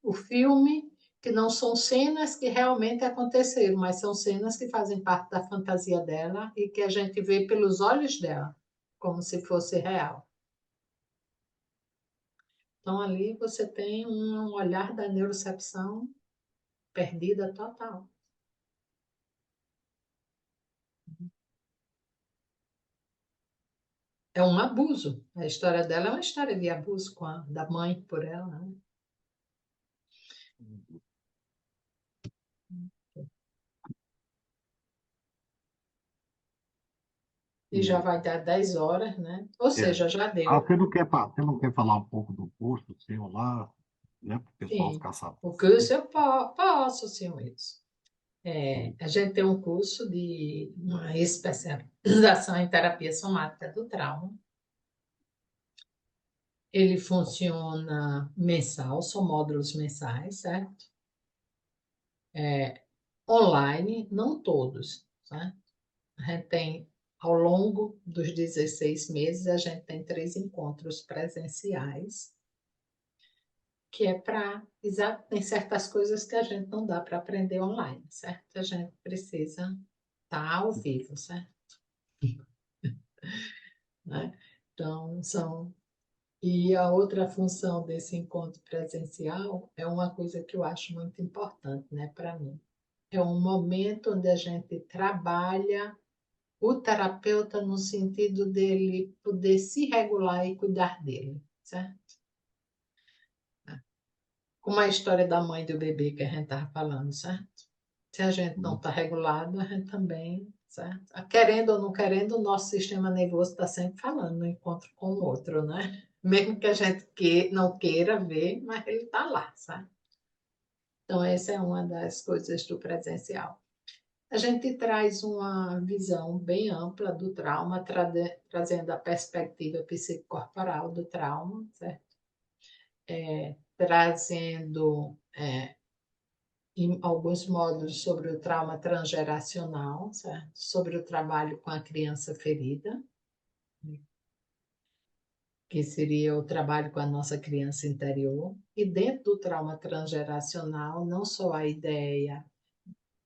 o filme que não são cenas que realmente aconteceram, mas são cenas que fazem parte da fantasia dela e que a gente vê pelos olhos dela, como se fosse real. Então ali você tem um olhar da neurocepção perdida total. É um abuso. A história dela é uma história de abuso da mãe por ela, né? E já vai dar 10 horas, né? Ou É. seja, já Ah, deu. você não quer falar um pouco do curso seu lá, né? Para o pessoal Sim. ficar sabendo. O curso eu posso, sim, isso. A gente tem um curso de uma especialização em terapia somática do trauma. Ele funciona mensal, são módulos mensais, certo? Online, não todos, certo? A gente tem, ao longo dos 16 meses, a gente tem 3 encontros presenciais, que é para... Tem certas coisas que a gente não dá para aprender online, certo? A gente precisa estar ao vivo, certo? Né? Então, são... E a outra função desse encontro presencial é uma coisa que eu acho muito importante, né, para mim. É um momento onde a gente trabalha o terapeuta no sentido dele poder se regular e cuidar dele, certo? Como a história da mãe do bebê que a gente estava falando, certo? Se a gente não está regulado, a gente também, certo? Querendo ou não querendo, o nosso sistema nervoso está sempre falando no encontro com o outro, né? Mesmo que a gente não queira ver, mas ele está lá, sabe? Então, essa é uma das coisas do presencial. A gente traz uma visão bem ampla do trauma, trazendo a perspectiva psicocorporal do trauma, certo? Trazendo em alguns módulos sobre o trauma transgeracional, certo? Sobre o trabalho com a criança ferida, que seria o trabalho com a nossa criança interior. E dentro do trauma transgeracional, não só a ideia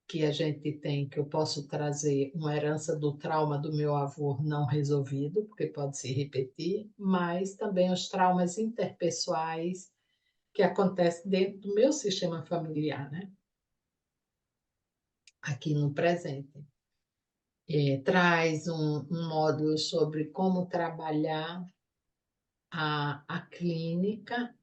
que a gente tem, que eu posso trazer uma herança do trauma do meu avô não resolvido, porque pode se repetir, mas também os traumas interpessoais que acontecem dentro do meu sistema familiar, né? Aqui no presente. Traz um módulo sobre como trabalhar a clínica,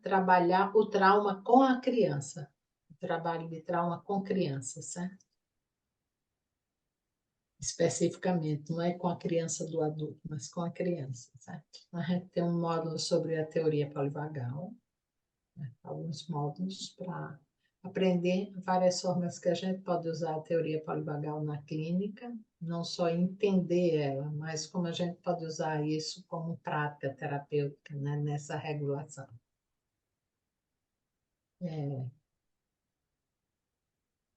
trabalhar o trauma com a criança, o trabalho de trauma com criança, certo? Especificamente, não é com a criança do adulto, mas com a criança, certo? A gente tem um módulo sobre a teoria polivagal, né? Alguns módulos para aprender várias formas que a gente pode usar a teoria polivagal na clínica, não só entender ela, mas como a gente pode usar isso como prática terapêutica, né, nessa regulação.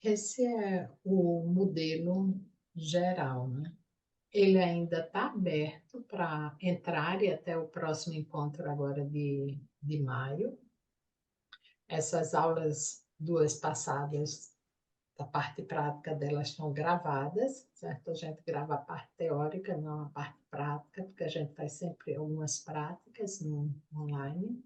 Esse é o modelo geral, né? Ele ainda está aberto para entrar e até o próximo encontro agora de maio. Essas aulas, 2 passadas, a parte prática delas estão gravadas, certo? A gente grava a parte teórica, não a parte prática, porque a gente faz sempre algumas práticas online.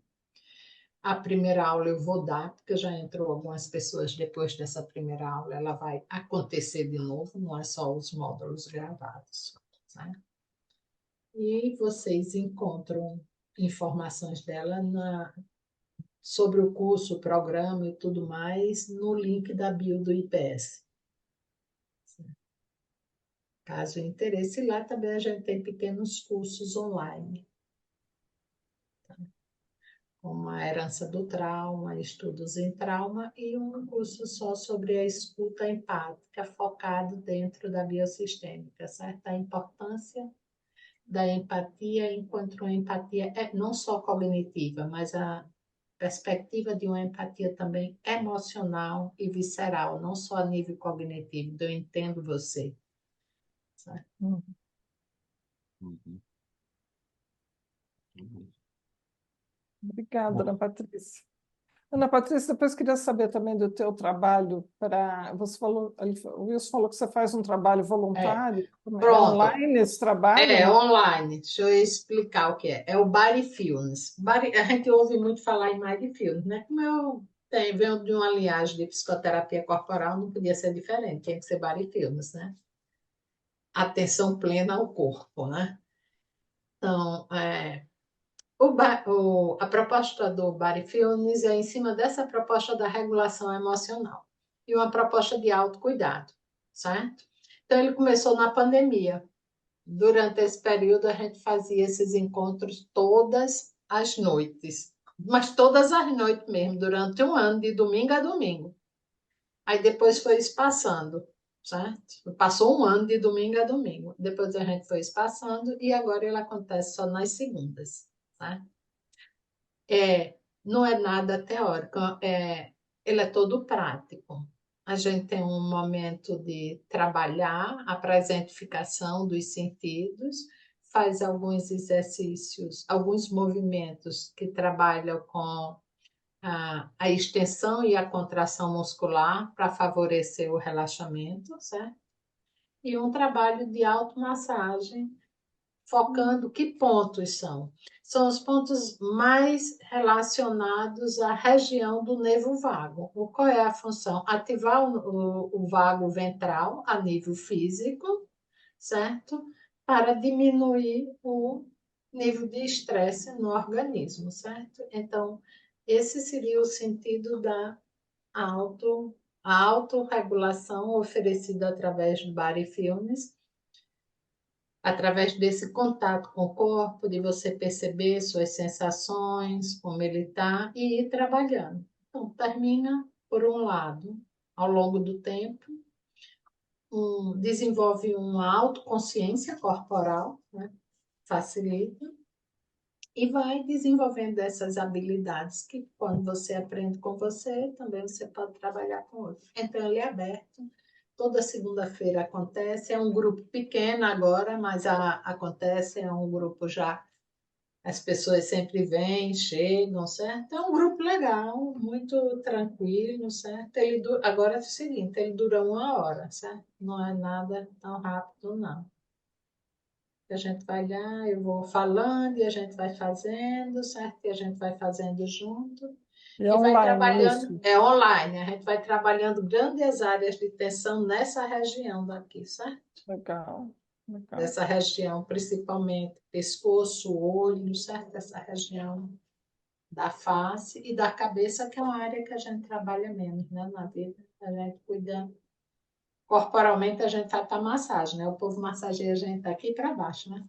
A primeira aula eu vou dar, porque já entrou algumas pessoas depois dessa primeira aula, ela vai acontecer de novo, não é só os módulos gravados, certo? E vocês encontram informações dela sobre o curso, o programa e tudo mais no link da bio do IPS. Caso interesse, lá também a gente tem pequenos cursos online, como a herança do trauma, estudos em trauma e um curso só sobre a escuta empática, focado dentro da biosistêmica, certo? A importância da empatia, enquanto a empatia é não só cognitiva, mas a perspectiva de uma empatia também emocional e visceral, não só a nível cognitivo, eu entendo você. Certo? Uhum. Obrigada, Bom, Ana Patrícia. Ana Patrícia, depois queria saber também do teu trabalho para... Você falou, o Wilson falou que você faz um trabalho voluntário. É Pronto. online esse trabalho? Online. Deixa eu explicar o que é. É o Mindfulness. A gente ouve muito falar em Mindfulness, né? Como eu venho de uma linhagem de psicoterapia corporal, não podia ser diferente, tinha que ser Mindfulness, né? Atenção plena ao corpo, né? Então, a proposta do Mindfulness é em cima dessa proposta da regulação emocional e uma proposta de autocuidado, certo? Então, ele começou na pandemia. Durante esse período, a gente fazia esses encontros todas as noites, mas todas as noites mesmo, durante um ano, de domingo a domingo. Aí depois foi espaçando, certo? Passou um ano de domingo a domingo. Depois a gente foi espaçando e agora ele acontece só nas segundas, certo? Não é nada teórico, ele é todo prático. A gente tem um momento de trabalhar a presentificação dos sentidos, faz alguns exercícios, alguns movimentos que trabalham com a extensão e a contração muscular para favorecer o relaxamento, certo? E um trabalho de automassagem, focando que pontos são? São os pontos mais relacionados à região do nervo vago. Qual é a função? Ativar o vago ventral a nível físico, certo? Para diminuir o nível de estresse no organismo, certo? Então, esse seria o sentido da a autorregulação oferecida através do Body Filmes, através desse contato com o corpo, de você perceber suas sensações, como ele está, e ir trabalhando. Então, termina, por um lado, ao longo do tempo, desenvolve uma autoconsciência corporal, né? Facilita, e vai desenvolvendo essas habilidades que, quando você aprende com você, também você pode trabalhar com outro. Então, ele é aberto. Toda segunda-feira acontece. É um grupo pequeno agora, mas acontece. É um grupo já. As pessoas sempre vêm, chegam, certo? É um grupo legal, muito tranquilo, certo? Agora é o seguinte: ele dura 1 hora, certo? Não é nada tão rápido, não. A gente vai lá, eu vou falando e a gente vai fazendo, certo? E a gente vai fazendo junto E e vai online trabalhando, isso. é online, a gente vai trabalhando grandes áreas de tensão nessa região daqui, certo? Legal, legal. Dessa região, principalmente pescoço, olho, certo? Essa região da face e da cabeça, que é uma área que a gente trabalha menos, né, na vida. A gente cuida corporalmente, a gente vai para massagem, né? O povo massageia a gente daqui para baixo, né?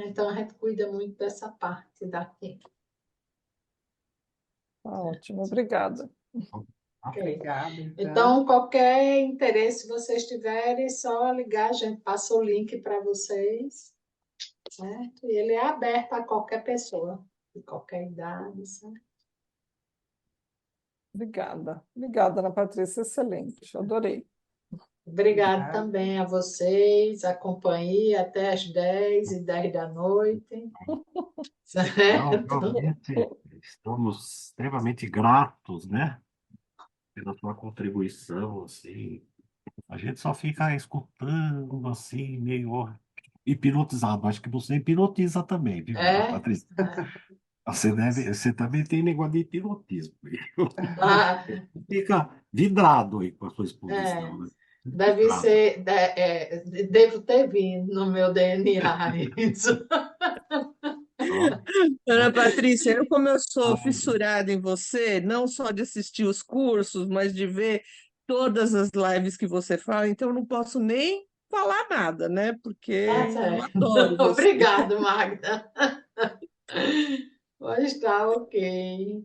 Então a gente cuida muito dessa parte daqui. Tá ótimo, obrigada. Ok. Obrigada, então. Então, qualquer interesse que vocês tiverem, só ligar, a gente passa o link para vocês, certo? E ele é aberto a qualquer pessoa, de qualquer idade, certo? Obrigada. Obrigada, Ana Patrícia, excelente, adorei. Obrigada Obrigada. também a vocês, a companhia até às 10h10 da noite, Não, certo? realmente estamos extremamente gratos, né, pela sua contribuição, assim. A gente só fica escutando, assim, meio hipnotizado. Acho que você hipnotiza também, viu, É? Patrícia? Você também tem negócio de hipnotismo. Ah, Fica vidrado aí com a sua é. exposição, né? Deve Vidrado. ser, devo ter vindo no meu DNA isso. Ó, Ana né? Patrícia, como eu sou Ai, fissurada em você, não só de assistir os cursos, mas de ver todas as lives que você fala, então eu não posso nem falar nada, né? Porque Tá eu certo. adoro você. Obrigado, Magda. Pois tá, ok.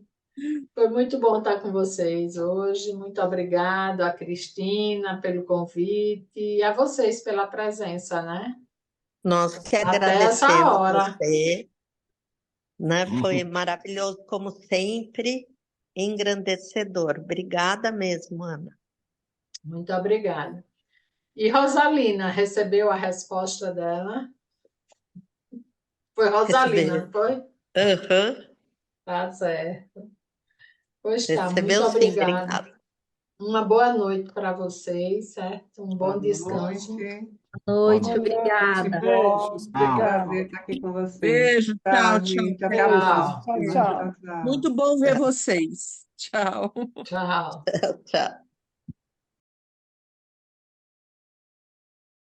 Foi muito bom estar com vocês hoje. Muito obrigado a Cristina pelo convite e a vocês pela presença, né? Nós que Até essa agradecemos hora. você, né? Foi maravilhoso, como sempre, engrandecedor. Obrigada mesmo, Ana. Muito obrigada. E Rosalina, recebeu a resposta dela? Foi Rosalina, não Recebeu. foi? Aham, Tá certo. Pois tá, muito recebeu sim, obrigada. obrigada. Uma boa noite para vocês, certo? Um Boa bom descanso. noite. boa Noite, noite. Boa noite, obrigada. beijos, Foi um Tchau. prazer obrigada. estar aqui com vocês. Beijo, Tchau, tchau, tchau. gente. Até a Tchau. Tchau, próxima. tchau. Tchau, tchau. Muito bom ver vocês. Tchau. Tchau. Tchau.